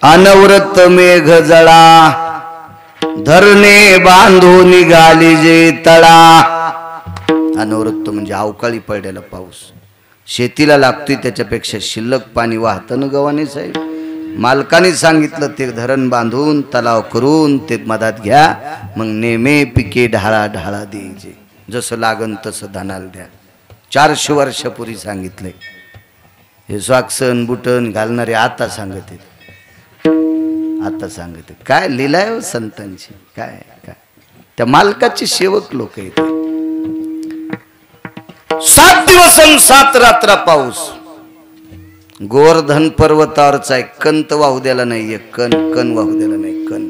अनवरत मेघ जळा धरणे बांधून निघाली जे तळा। अनवरत म्हणजे अवकाळी पडलेला पाऊस, शेतीला लागतोय त्याच्यापेक्षा शिल्लक पाणी वाहतं न गव्हाणे साहेब। मालकाने सांगितलं ते धरण बांधून तलाव करून ते मधात घ्या, मग नेमे पिके ढाळा ढाळा द्यायचे, जसं लागन तसं धानाला द्या। 400 वर्षापूर्वी सांगितलंय। हे स्वाक्षण बुटन घालणारे आता सांगत आहेत, आता सांगत आहेत। काय लीलाय हो संतांची, काय काय त्या मालकाचे सेवक लोक आहेत। 7 दिवस 7 रात्र पाऊस, गोवर्धन पर्वतावरचा एक कंत वाहू द्याला नाही, एक कण वाहू द्याला नाही, कण।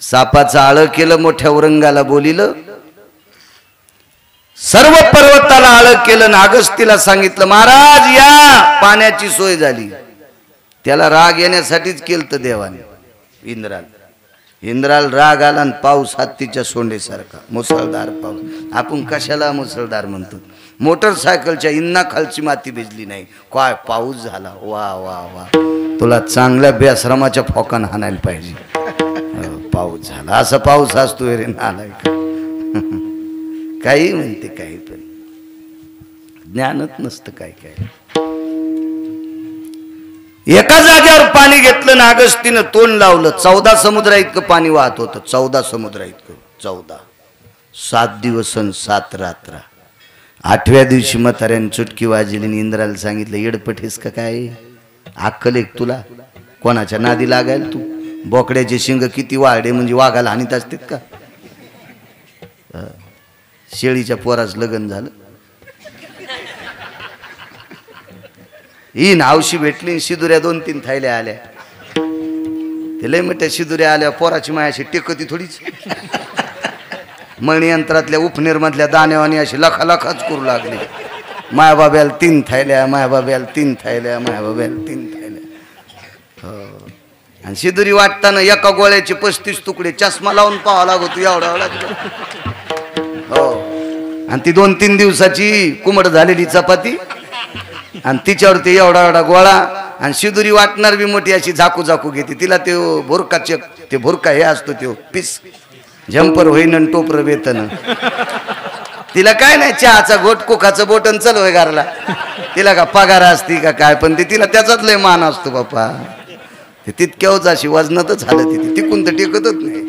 सापाचं आळ केलं, मोठ्या औरंगाला बोलिलं, सर्व पर्वताला आळ केलं, अगस्तीला सांगितलं महाराज या, पाण्याची सोय झाली। त्याला राग येण्यासाठीच केलं देवाने इंद्राला राग आला आणि पाऊस हत्तीच्या सोंडेसारखा मुसळधार पाऊस। आपण कशाला मुसळधार म्हणतो, मोटरसायकलच्या इंना खालची माती भिजली नाही, काय पाऊस झाला, वा वा वा। तुला चांगल्या बेश्रमाच्या फोकान हाणायला पाहिजे, पाऊस झाला। असा पाऊस असतो रे नालायक, काही म्हणते काही, पण ज्ञानच नसतं काय काय। एका जागेवर पाणी घेतलं ना अगस्तीनं तोंड लावलं, 14 समुद्रा इतकं पाणी वाहत होतं, 14 समुद्रा इतकं, 14। 7 दिवस 7 रात्र। 8व्या दिवशी म्हाताऱ्याने चुटकी वाजली, इंद्राला सांगितलं येडपठीस का काय, अक्कल एक तुला, कोणाच्या नादी लागायला तू? बोकड्याचे शिंग किती वाढे म्हणजे वाघाला हानीत असतात का? शेळीच्या पोराच लग्न झालं, ही नावशी भेटली, शिदुऱ्या 2-3 थैल्या आल्या, ते लय मोठ्या शिदुऱ्या आल्या, पोराची मायाशी टेकती थोडीच, मणियंत्रातल्या उपनेरमधल्या दाण्यावानी अशी लखाच करू लागली। मायाबाब्याला 3 थैल्या, मायाबाब्याला 3 थैल्या, मायाबाब्याला 3 थैल्या। हो, आणि शिदुरी वाटताना एका गोळ्याचे 35 तुकडे, चष्मा लावून पाहावा लागतो एवढा एवढा। हो, आणि ती 2-3 दिवसाची कुमड झालेली चपाती, आणि तिच्यावरती एवढा एवढा गोळा, आणि शिदुरी वाटणार बी मोठी अशी झाकू झाकू घेते तिला। ते भुरकाचे ते भुरका हे असतो, ते पीस झंपर होईन टोपर वेतन, तिला काय नाही, चहाचा घोट कोकाचं बोटन चल होय घरला, तिला का पगार असती का काय, पण तिला त्याचाच लय मान असतो बाप्पा। ते तितक्याच अशी वजनातच हालत ती, तिकून तर टेकतच नाही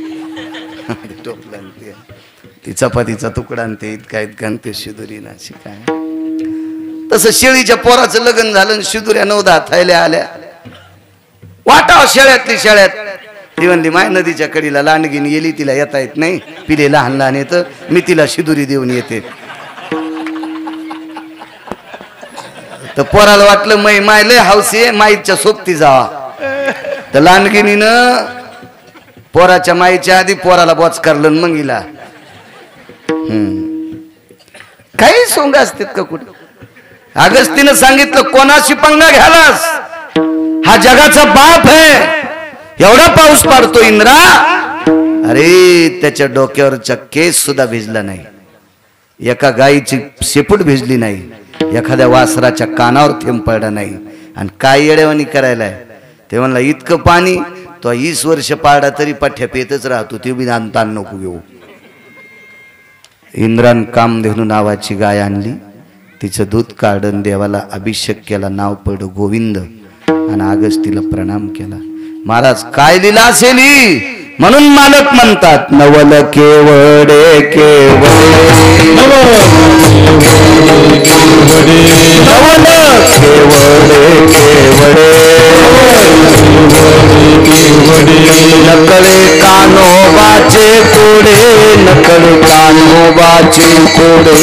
टोपला ती चपातीचा तुकडा आणि ते इतका ते शिदुरीना अशी काय। तसं शेळीच्या पोराचं लग्न झालं, शिदुऱ्या 9-10 थैल्या आल्या, वाटाव शेळ्यातली शेळ्यात। ती म्हणली माय नदीच्या कडीला लांडगीन गेली, तिला येता येत नाही, पिले लहान लहान येतं, मी तिला शिदुरी देऊन येते। तर पोराला वाटलं माय लय हौसी आहे, माईच्या सोबती जावा। तर लांडगिनीनं पोराच्या माईच्या आधी पोराला बॉच करलं, मग हिला काही सोंग असतात का कुठे? अगस्तीनं सांगितलं कोणाशी पंगा घ्यालास, हा जगाचा बाप आहे, एवढा पाऊस पडतो इंद्रा। अरे त्याच्या डोक्यावरचा केस सुद्धा भिजला नाही, एका गायीची शेपूट भिजली नाही, एखाद्या वासराच्या कानावर थेंब पडला नाही। आणि काय येड्यावानी करायलाय ते म्हणला, इतकं पाणी तो 20 वर्ष पाडा तरी पठ्या पेतच राहतो, ते बी ताण नको घेऊ। इंद्रान कामधेनू नावाची गाय आणली, तिचं दूध काढून देवाला अभिषेक केला, नाव पडलं गोविंद, आणि अगस्तीला प्रणाम केला। महाराज काय लीला असेल, म्हणून मालक म्हणतात नवल केवडे केवडे, नवल केवडे केवडे, नकळे कान्होबाचे कोडे, नकळे कान्होबाचे कोडे,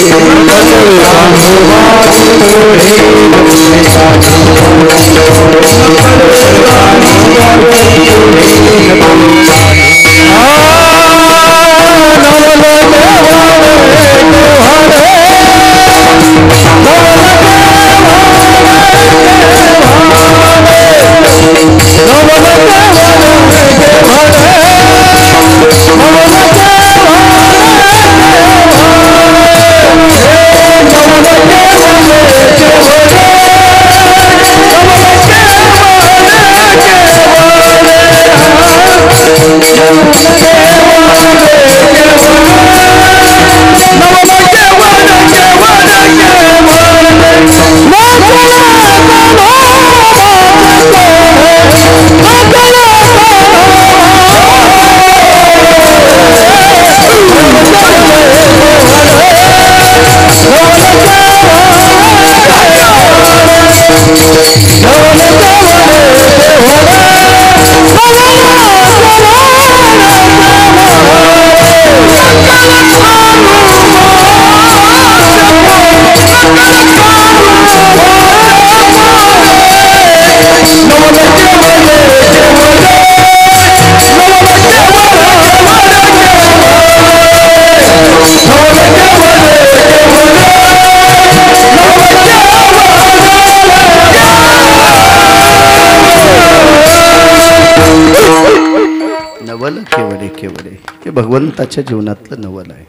भगवंताच्या जीवनातलं नवल आहे.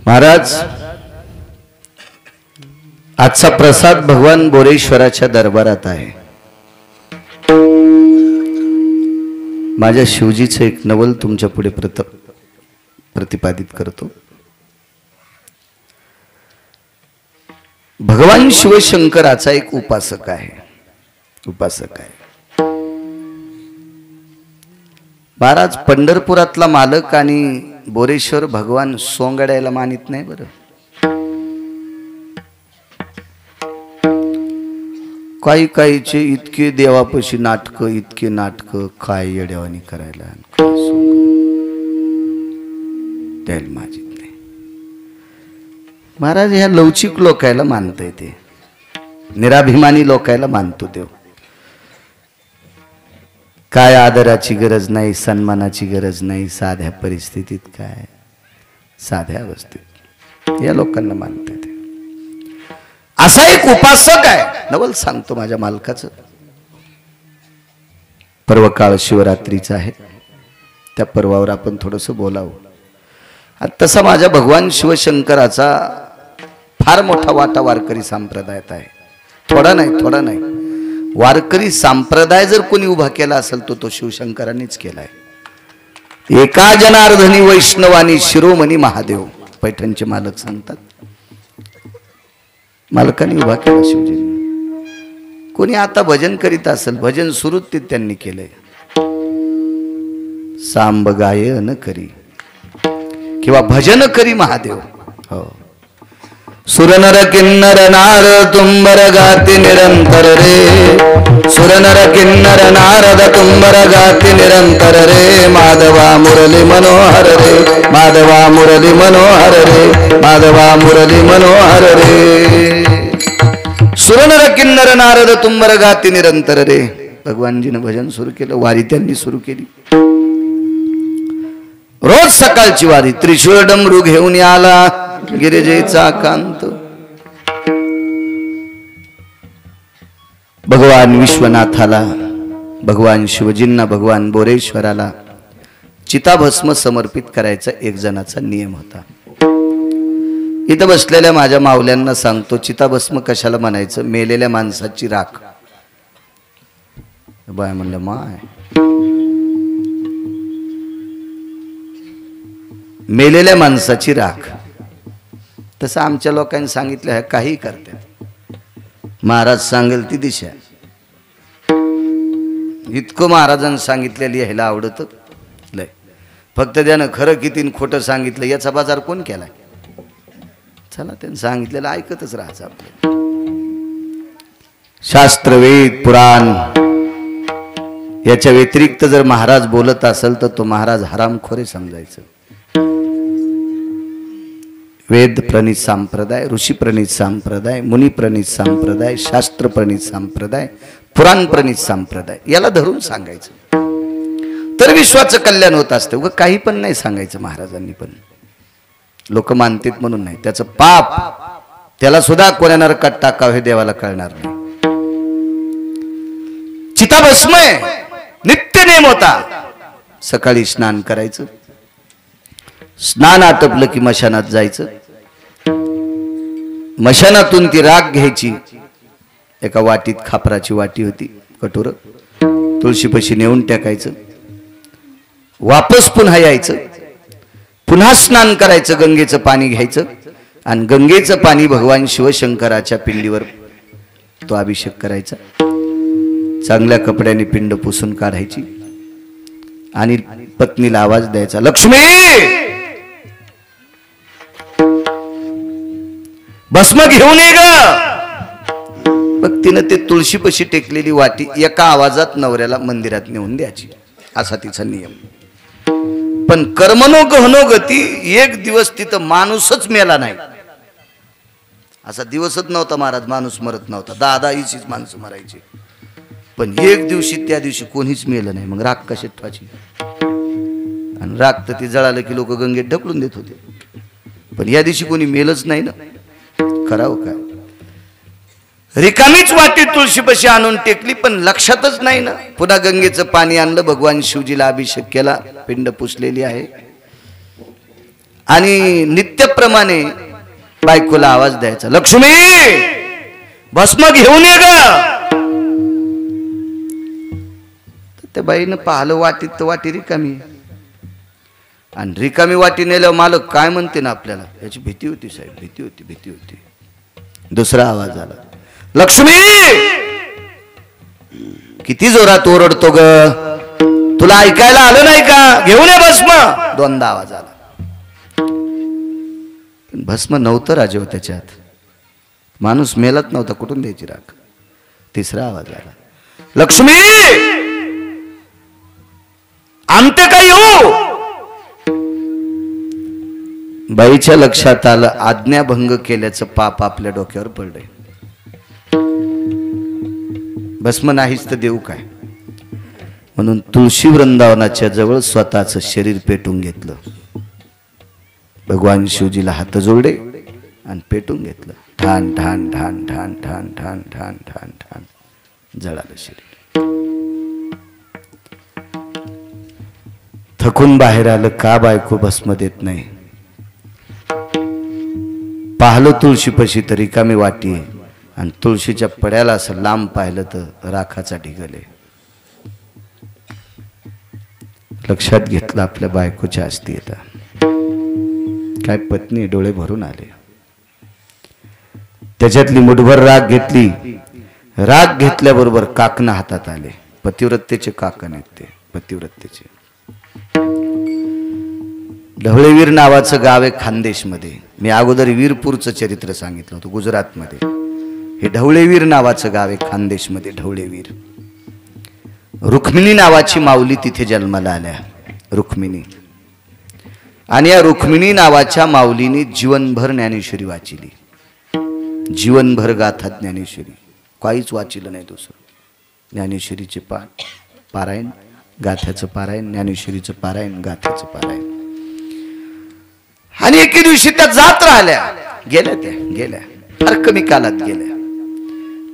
महाराज, आजचा प्रसाद भगवान बोरेश्वराच्या दरबारात आहे. माझ्या शिवजीचं एक नवल तुमच्या पुढे प्रतिपादित करतो. भगवान शिवशंकराचा एक उपासक आहे. महाराज, पंढरपुरातला मालक आणि बोरेश्वर भगवान सोंगड्याला मानित नाही बरं. काही काहीचे इतके देवापाशी नाटकं, इतके नाटकं, काय येड्यावानी करायला त्याला माजित नाही. महाराज, ह्या लवचिक लोकायला मानता येते, निराभिमानी लोकायला मानतो देव. काय आदराची गरज नाही, सन्मानाची गरज नाही, साध्या परिस्थितीत, काय साध्या अवस्थेत या लोकांना मानता येते. असा एक उपासक आहे. नवल सांगतो माझ्या मालकाचं. पर्वकाळ शिवरात्रीचा आहे, त्या पर्वावर आपण थोडस बोलावं. तसा माझ्या भगवान शिवशंकराचा फार मोठा वाटा वारकरी संप्रदायात आहे. थोडा नाही. वारकरी संप्रदाय जर कोणी उभा केला असेल तो शिवशंकरांनीच केलाय. एका जनार्दनी वैष्णवानी शिरोमणी महादेव, पैठणचे मालक सांगतात, मालकांनी उभा केला शिवजींनी. कोणी आता भजन करीत असेल, भजन सुरू ते त्यांनी केलंय. सांब गायन करी किंवा भजन करी महादेव. हो, सुरनर किन्नर नारद तुंबर गाती निरंतर रे. सुरनर किन्नर नारद तुंबर गाती निरंतर रे. माधवा मुरली मनोहर रे, माधवा मुरली मनोहर रे, माधवा मुरली मनोहर रे. सुरनर किन्नर नारद तुंबर गाती निरंतर रे. भगवानजीनं भजन सुरू केलं, वारी त्यांनी सुरू केली. रोज सकाळची वारी. त्रिशूळ डमरू घेऊन आला गिरिजेचा कांत. भगवान विश्वनाथाला, भगवान शिवजींना, भगवान बोरेश्वराला चिताभस्म समर्पित करायचा एक जणाचा नियम होता. इथं बसलेल्या माझ्या मावल्यांना सांगतो, चिताभस्म कशाला म्हणायचं? मेलेल्या माणसाची राख. बाय म्हणलं, माय मेलेल्या माणसाची राख. तसं आमच्या लोकांनी सांगितलं आहे, काही करतात. महाराज सांगेल ती दिशा. इतकं महाराजांनी सांगितलेलं यायला आवडतं लय. फक्त त्यानं खरं किती खोटं सांगितलं याचा बाजार कोण केलाय? चला, त्यांनी सांगितलेलं ऐकतच राहायचं आपलं. शास्त्र, वेद, पुराण याच्या व्यतिरिक्त जर महाराज बोलत असेल तर तो महाराज हरामखोरे समजायचं. वेद प्रणित संप्रदाय, ऋषी प्रणित संप्रदाय, मुनी प्रणित संप्रदाय, शास्त्र प्रणित संप्रदाय, पुराण प्रणित संप्रदाय याला धरून सांगायचं तर विश्वाचं कल्याण होत असतं. उगा काही पण नाही सांगायचं महाराजांनी. पण लोक मानतात म्हणून नाही, त्याचं पाप त्याला सुद्धा कोण्या नरकात टाकावं हे देवाला कळणार नाही. चिताभस्म नित्य नेम होता. सकाळी स्नान करायचं, स्नान आटपलं की मशानात जायचं. मशानातून ती राख घ्यायची. एका वाटीत, खापराची वाटी होती, कटोर, तुळशीपाशी नेऊन टाकायचं. वापस पुन्हा यायचं, पुन्हा स्नान करायचं, गंगेचं पाणी घ्यायचं आणि गंगेचं पाणी भगवान शिवशंकराच्या पिंडीवर तो अभिषेक करायचा. चांगल्या कपड्याने पिंड पुसून काढायची आणि पत्नीला आवाज द्यायचा, लक्ष्मी भस्म घेऊन ये ग. मग तिनं ते तुळशीपाशी टेकलेली वाटी एका आवाजात नवऱ्याला मंदिरात नेऊन द्यायची. असा तिचा नियम. पण कर्मनो गहनो गती, एक दिवस तिथं माणूसच मेला नाही. असा दिवसच नव्हता महाराज, माणूस मरत नव्हता. 10-10 माणसं मरायची. पण एक दिवशी, त्या दिवशी कोणीच मेलं नाही. मग राख कशी ठेवायची? आणि राख तर ती जळालं की लोक गंगेत ढकलून देत होते. पण या दिवशी कोणी मेलच नाही ना, करावं काय? रिकामीच वाटी तुळशीपाशी आणून टेकली, पण लक्षातच नाही ना. पुन्हा गंगेचं पाणी आणलं, भगवान शिवजीला अभिषेक केला, पिंड पुसलेली आहे. आणि नित्यप्रमाणे बायकोला आवाज द्यायचा, लक्ष्मी भस्म घेऊन ये ग. त्या बाईनं पाहिलं वाटीत, तर वाटी रिकामी. आणि रिकामी वाटी नेल्यावर मालक काय म्हणते ना आपल्याला, याची भीती होती साहेब, भीती होती, भीती होती. दुसरा आवाज आला, लक्ष्मी किती जोरात ओरडतो ग, तुला ऐकायला आलं नाही का, घेऊन ये भस्म. दोनदा आवाज आला, पण भस्म नव्हतं राजेव त्याच्यात, माणूस मेलत नव्हता, कुठून द्यायची राख. तिसरा आवाज आला, लक्ष्मी आमटे काय येऊ. बाईच्या लक्षात आलं, आज्ञाभंग केल्याचं पाप आपल्या डोक्यावर पडलंय. भस्म नाहीच तर देऊ काय, म्हणून तुळशी वृंदावनाच्या जवळ स्वतःच शरीर पेटून घेतलं. भगवान शिवजीला हात जोडले आणि पेटून घेतलं. ठाण ठाण ठाण ठाण ठाण ठाण ठाण ठाण ठाण जळालं शरीर. थकून बाहेर आलं, का बायको भस्म देत नाही. पाहलं तुळशीपाशी तर रिकामी वाटी आहे, आणि तुळशीच्या पड्याला असं लांब पाहिलं तर राखाचा ढिगल आहे. लक्षात घेतलं आपल्या बायकोच्या अस्थियता. काय पत्नी, डोळे भरून आले. त्याच्यातली मुठभर राग घेतली. राग घेतल्याबरोबर काकणं हातात आले. पतिव्रतेचे काकण आहेत ते, पतिव्रतेचे. ढवळेवीर नावाचं गाव आहे खानदेशमध्ये. मी अगोदर वीरपूरचं चरित्र सांगितलं होतं, गुजरातमध्ये. हे ढवळेवीर नावाचं गाव आहे खानदेशमध्ये. ढवळेवीर. रुक्मिणी नावाची माऊली तिथे जन्माला आल्या, रुक्मिणी. आणि या रुक्मिणी नावाच्या माऊलीने जीवनभर ज्ञानेश्वरी वाचिली. जीवनभर गाथा ज्ञानेश्वरी, काहीच वाचिलं नाही दुसरं. ज्ञानेश्वरीचे पारायण, गाथ्याचं पारायण, ज्ञानेश्वरीचं पारायण, गाथ्याचं पारायण. आणि एके दिवशी त्या जात राहिल्या, गेल्या, त्या गेल्या, फार कमी कालात गेल्या.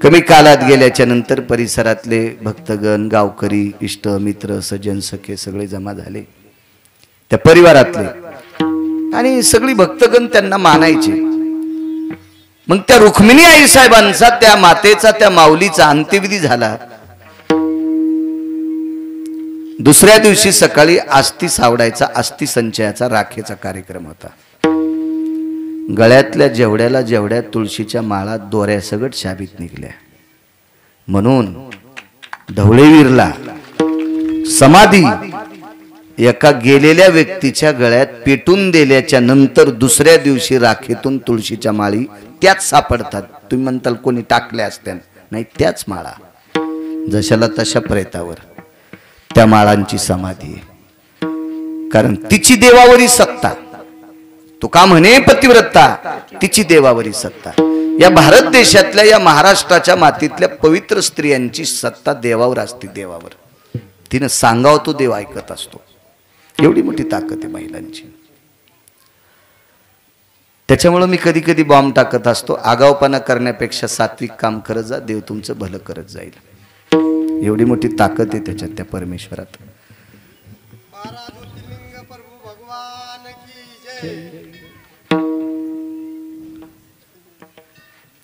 कमी कालात गेल्याच्या नंतर परिसरातले भक्तगण, गावकरी, इष्ट मित्र, सज्जन सखे सगळे जमा झाले त्या परिवारातले. आणि सगळी भक्तगण त्यांना मानायचे. मग त्या रुक्मिणी आई साहेबांचा, त्या मातेचा, त्या माऊलीचा अंत्यविधी झाला. दुसऱ्या दिवशी सकाळी अस्थी सावडायचा, अस्थी संचयाचा, राखेचा कार्यक्रम होता. गळ्यातल्या जेवढ्याला जेवढ्या तुळशीच्या माळा दोऱ्यासगट शाबीत निघल्या. म्हणून ढवळेवीरला समाधी एका गेलेल्या व्यक्तीच्या गळ्यात पेटून दिल्याच्या नंतर दुसऱ्या दिवशी राखेतून तुळशीच्या माळी त्याच सापडतात. तुम्ही म्हणताल कोणी टाकल्या असत्या, नाही, त्याच माळा जशाला तशा प्रेतावर त्या माळांची समाधी आहे. कारण तिची देवावरी सत्ता. तो का म्हणे पतिव्रता, तिची देवावरी सत्ता. या भारत देशातल्या, या महाराष्ट्राच्या मातीतल्या पवित्र स्त्रियांची सत्ता देवावर असते. देवावर तिनं सांगावं तो देव ऐकत असतो. एवढी मोठी ताकद आहे महिलांची. त्याच्यामुळे मी कधी कधी बॉम्ब टाकत असतो, आगावपणा करण्यापेक्षा सात्विक काम करत जा, देव तुमचं भलं करत जाईल. एवढी मोठी ताकद आहे त्याच्यात, त्या परमेश्वरात.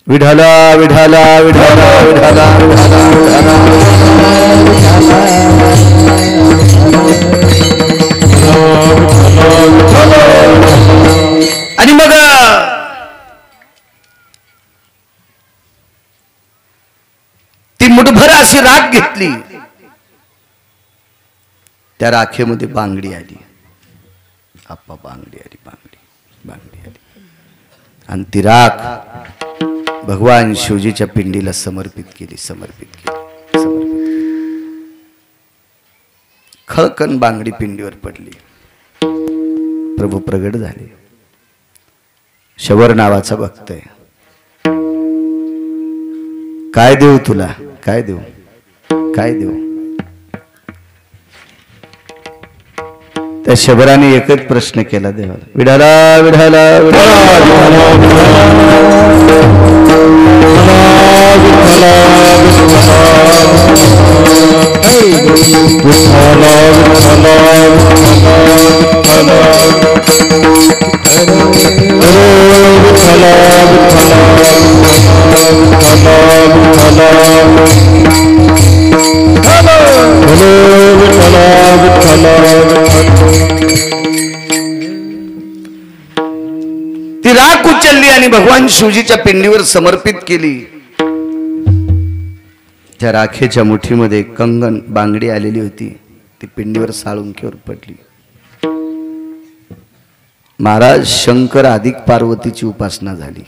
विठाला विठाला विठाला विठाला विठाला. आणि मग ती मुठभर अशी राख घेतली. त्या राखेमध्ये बांगडी आली. आप्पा बांगडी आली, बांगडी बांगडी आली. आणि ती राख भगवान शिवजीच्या पिंडीला समर्पित केली, समर्पित केली, समर्पित केली. खळकन बांगडी पिंडीवर पडली. प्रभू प्रगट झाले. शबर नावाचा भक्त आहे. काय देऊ तुला, काय देऊ, काय देऊ. त्या शबराने एकच प्रश्न केला देवाला, विठाला विठाला विठाला. ती राख उचलली आणि भगवान शिवजीच्या पिंडीवर समर्पित केली. त्या राखेच्या मुठीमध्ये कंगन बांगडी आलेली होती. ती पिंडीवर साळुंकीवर पडली. महाराज शंकर अधिक पार्वतीची उपासना झाली.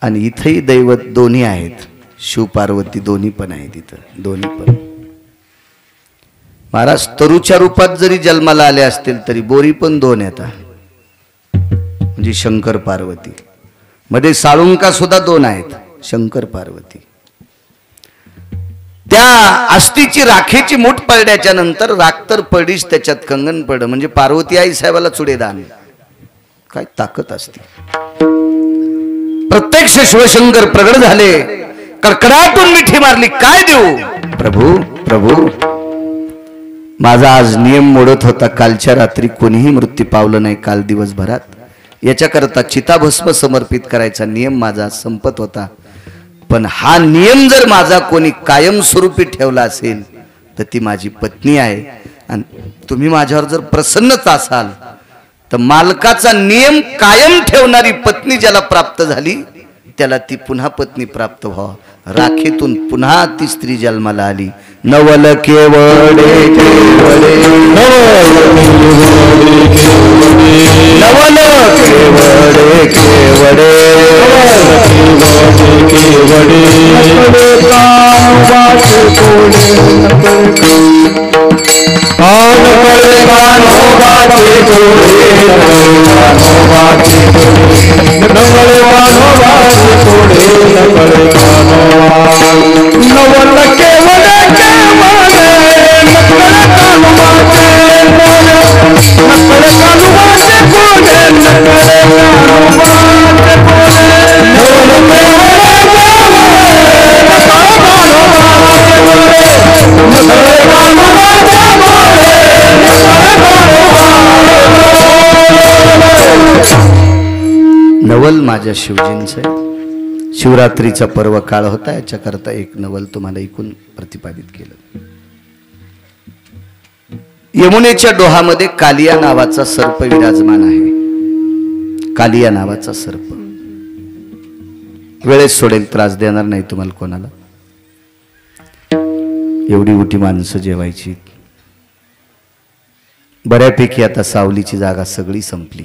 आणि इथेही दैवत दोन्ही आहेत. शिव पार्वती दोन्ही पण आहेत. इथं दोन्ही पण महाराज तरुच्या रूपात जरी जन्माला आले असतील तरी बोरी पण दोन येतात. म्हणजे शंकर पार्वती मध्ये साळुंका सुद्धा दोन आहेत. शंकर पार्वती. त्या अस्थिची राखेची मूठ पडल्याच्या नंतर राख तर पडीच त्याच्यात कंगन पड. म्हणजे पार्वती आई साहेबाला चुडेदान. काय ताकद असते. प्रत्यक्ष शिवशंकर प्रगट झाले. कडकडाटून मिठी मारली. काय देऊ प्रभू प्रभू. माझा आज नियम मोडत होता. कालच्या रात्री कोणीही मृत्यू पावलं नाही. काल दिवसभरात याच्याकरता चिताभस्म समर्पित करायचा नियम माझा संपत होता. पण हा नियम जर माझा कोणी कायमस्वरूपी ठेवला असेल तर ती माझी पत्नी आहे. आणि तुम्ही माझ्यावर जर प्रसन्नच असाल तर मालकाचा नियम कायम ठेवणारी पत्नी ज्याला प्राप्त झाली त्याला ती पुन्हा पत्नी प्राप्त व्हावं. राखेतून पुन्हा ती स्त्री जन्माला आली. नवल केवडे केवडे नवल केवडे केवडे नवल माझ्या शिवजींचं. शिवरात्रीचा पर्व काळ होता. याच्याकरता एक नवल तुम्हाला ऐकून प्रतिपादित केलं. यमुनेच्या डोहामध्ये कालिया नावाचा सर्प विराजमान आहे. कालिया नावाचा सर्प वेळेस सोडेल. त्रास देणार नाही तुम्हाला कोणाला. एवढी मोठी माणसं जेवायची. बऱ्यापैकी आता सावलीची जागा सगळी संपली.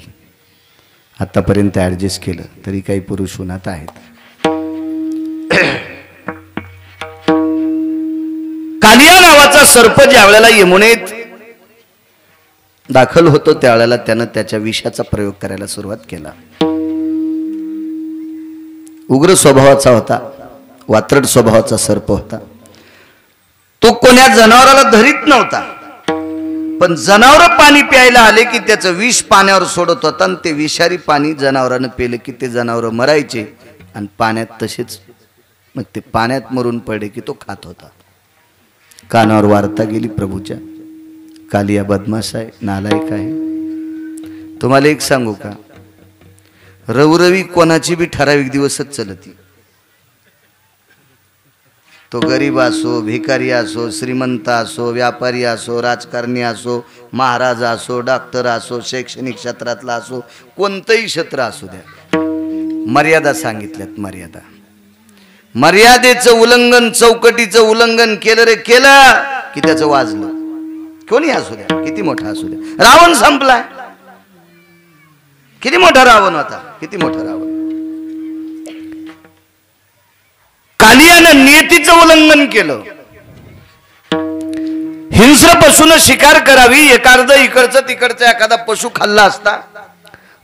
आतापर्यंत ऍडजस्ट केलं तरी काही पुरुष उन्हात आहेत. कालिया नावाचा सर्प ज्या वेळेला यमुनेत दाखल होतो त्यावेळेला त्यानं त्याच्या विषाचा प्रयोग करायला सुरुवात केला. उग्र स्वभावाचा होता. वात्रट स्वभावाचा सर्प होता. तो कोण्या जनावराला धरीत नव्हता. पण जनावर पाणी प्यायला आले की त्याचं विष पाण्यावर सोडत होता. आणि ते विषारी पाणी जनावरानं पेलं की ते जनावर मरायचे आणि पाण्यात तसेच. मग ते पाण्यात मरून पडले की तो खात होता. कानावर वार्ता गेली प्रभूच्या. कालिया बदमाश आहे, नालायक आहे. तुम्हाला एक सांगू का, रवरवी कोणाची बी ठराविक दिवसच चलती. तो गरीब असो, भिकारी असो, श्रीमंत असो, व्यापारी असो, राजकारणी असो, महाराज असो, डॉक्टर असो, शैक्षणिक क्षेत्रातला असो, कोणतंही क्षेत्र असू द्या. मर्यादा सांगितल्यात. मर्यादा. मर्यादेचं उल्लंघन, चौकटीचं उल्लंघन केलं रे केलं की त्याचं वाजलं. कोणी असू द्या, किती मोठा असू द्या. रावण संपलाय. किती मोठा रावण होता. किती मोठा रावण. कालियानं नियतीचं उल्लंघन केलं. हिंस्र पशून शिकार करावी. एखादं इकडचं तिकडचं एखादा पशु खाल्ला असता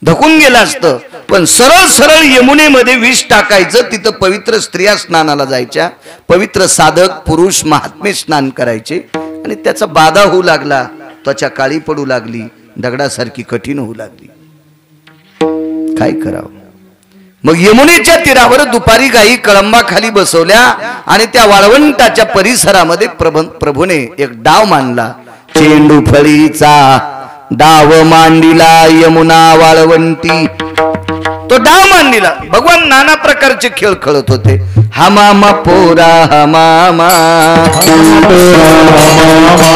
धकून गेला असतं. पण सरळ सरळ यमुनेमध्ये विष टाकायचं. तिथं पवित्र स्त्रिया स्नानाला जायच्या. पवित्र साधक पुरुष महात्मे स्नान करायचे. आणि त्याचा बाधा होऊ लागला. त्वचा काळी पडू लागली. दगडासारखी कठीण होऊ लागली. काय करावं. मग यमुनेच्या तीरावर दुपारी गायी कळंबाखाली बसवल्या आणि त्या वाळवंटाच्या परिसरामध्ये प्रभूने एक डाव मांडला. चेंडू फळीचा डाव मांडिला यमुना वाळवंटी. तो डाव मांडला. भगवान नाना प्रकारचे खेळ खेळत होते. हमामा पोरा हमामा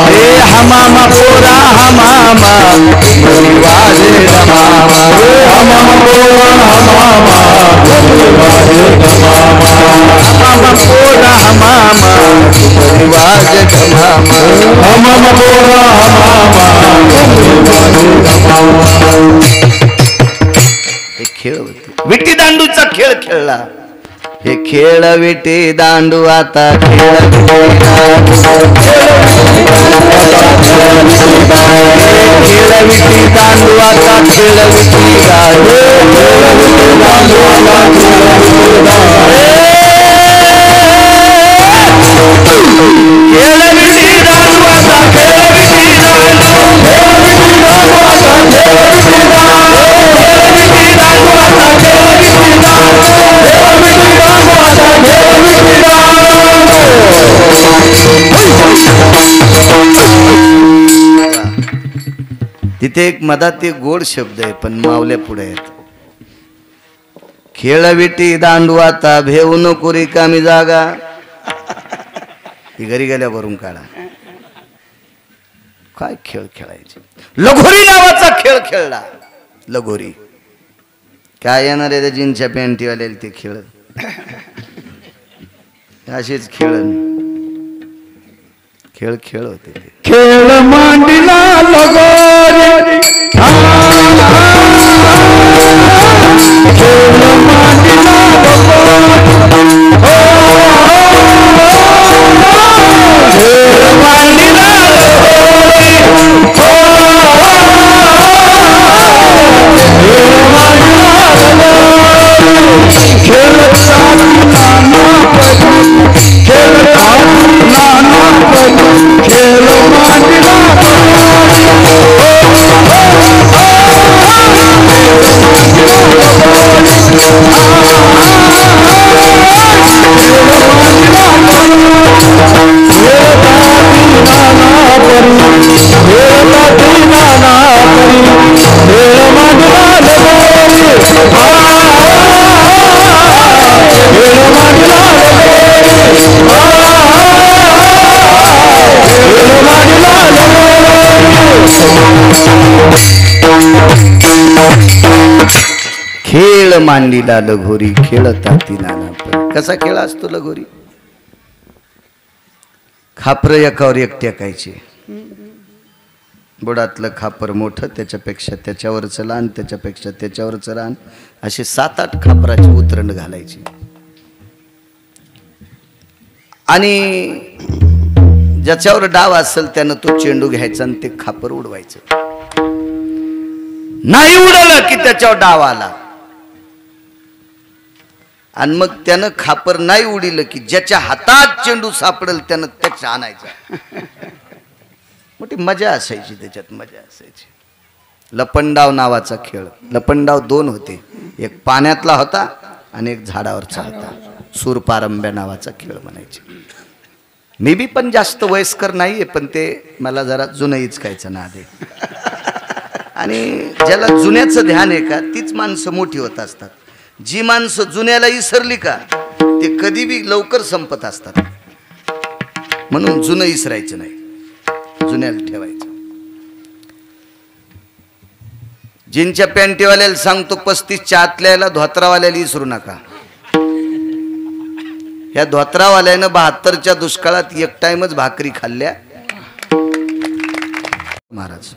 हे हमामा पोरा हमामा वाजे हमामा हमामा पोरा हमामा हमामा पोरा हमामा वाजे हमामा हमामा पोरा हमामा. हे खेळ होते. विटी दांडूचा खेळ खेळला. हे खेळ विटी दांडू आता खेळ विटी दांडू आता खेळ विटी तिथे एक मधात एक गोड शब्द आहे पण मावल्या पुढे आहेत. खेळ विटी दांडू आता भेऊ नको रिकामी जागा. ती घरी गेल्यावरून काढा. काय खेळ खेळायचे. लगोरी नावाचा खेळ खेळला. लगोरी काय येणार आहे त्या जीनच्या पॅन्टीवाल्याला ते खेळ. असेच खेळ खेळ खेळ होते. खेळ मांडला लगोरी खेळ मांडला खेळ मांडीला लगोरी खेळता ती नाना. कसा खेळ असतो लगोरी. खापर एकावर एक टेकायचे. बुडातलं खापर मोठं त्याच्यापेक्षा त्याच्यावरचं लहान त्याच्यापेक्षा त्याच्यावरचं लहान असे 7-8 खापराची उतरण घालायची आणि ज्याच्यावर डाव असेल त्यानं तो चेंडू घ्यायचा आणि ते खापर उडवायचं. नाही उडवलं की त्याच्यावर डाव आला आणि मग त्यानं खापर नाही उडीलं की ज्याच्या हातात चेंडू सापडेल त्यानं त्याच्या आणायचा. मोठी मजा असायची त्याच्यात. मजा असायची. लपंडाव नावाचा खेळ. लपंडाव 2 होते. एक पाण्यातला होता आणि एक झाडावरचा होता. सूरपारंब्या नावाचा खेळ म्हणायचे. मी बी पण जास्त वयस्कर नाहीये पण ते मला जरा जुनं इचकायचं नाद आहे. आणि ज्याला जुन्याचं ध्यान आहे का तीच माणसं मोठी होत असतात. जी माणसं जुन्याला इसरली का ते कधी बी लवकर संपत असतात. म्हणून जुनं इसरायचं नाही. जुन्याला ठेवायचं. जीनच्या पॅन्टीवाल्याला सांगतो 35च्या आतल्याला धोत्रावाल्याला इसरू नका. ह्या धोत्रावाल्यानं 72च्या दुष्काळात एक टाइमच भाकरी खाल्ल्या. महाराज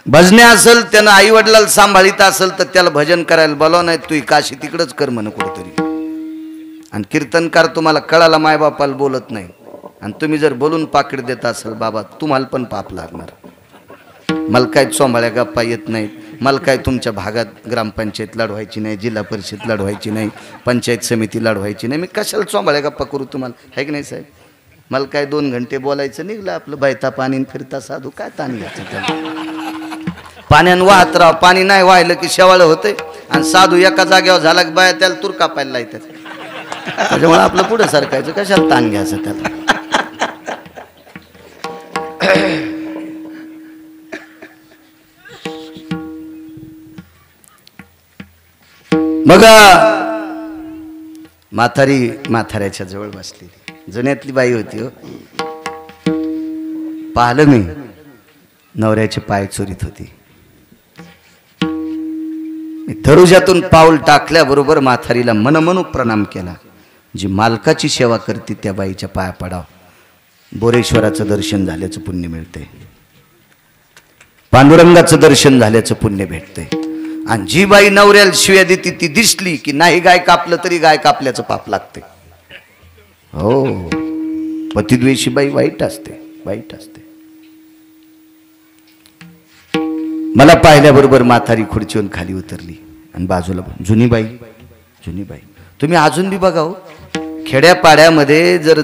भजने असेल त्यानं आई वडिलाला सांभाळीत असेल तर त्याला भजन करायला बोलव. नाही तू काशी तिकडच कर म्हण कुठतरी. आणि कीर्तनकार तुम्हाला कळाला मायबापाला बोलत नाही आणि तुम्ही जर बोलून पाकिट देत असेल बाबा तुम्हाला पण पाप लागणार. मला काय चोंबाळ्या गप्पा येत नाहीत. मला काय तुमच्या भागात ग्रामपंचायत लढवायची नाही, जिल्हा परिषद लढवायची नाही, पंचायत समिती लढवायची नाही. मी कशाला चोंबाळ्या गप्पा करू तुम्हाला. आहे की नाही साहेब. मला काय 2 घंटे बोलायचं निघलं आपलं. बैता पाणी फिरता साधू काय ताण घ्यायचं. पाण्यानं वाहत राहा, पाणी नाही वाहिलं की शेवाळं होतंय आणि साधू एका जागेवर झाला की बाया त्याला तूर कापायला लायतात. त्याच्यामुळे आपलं पुढे सरकायचं, कशाला ताण घ्यायचं त्याला. बघा म्हातारी म्हाताऱ्याच्या जवळ बसली, जुन्यातली बाई होती हो. पाहिलं मी, नवऱ्याचे पाय चोरीत होती. दरुजातून पाऊल टाकल्याबरोबर म्हातारीला मनमनू प्रणाम केला. जी मालकाची सेवा करते त्या बाईच्या पाया पडाव, बोरेश्वराचं दर्शन झाल्याचं पुण्य मिळते, पांडुरंगाचं दर्शन झाल्याचं पुण्य भेटते. आणि जी बाई नवऱ्याला शिव्या देते ती दिसली की नाही गाय कापलं तरी गाय कापल्याचं पाप लागते. हो, पतिद्वेषी बाई वाईट असते, वाईट असते. मला पाहिल्याबरोबर म्हातारी खुर्चीवरून खाली उतरली आणि बाजूला जुनी बाई. जुनी बाई तुम्ही अजून बी बघा हो, खेड्यापाड्यामध्ये जर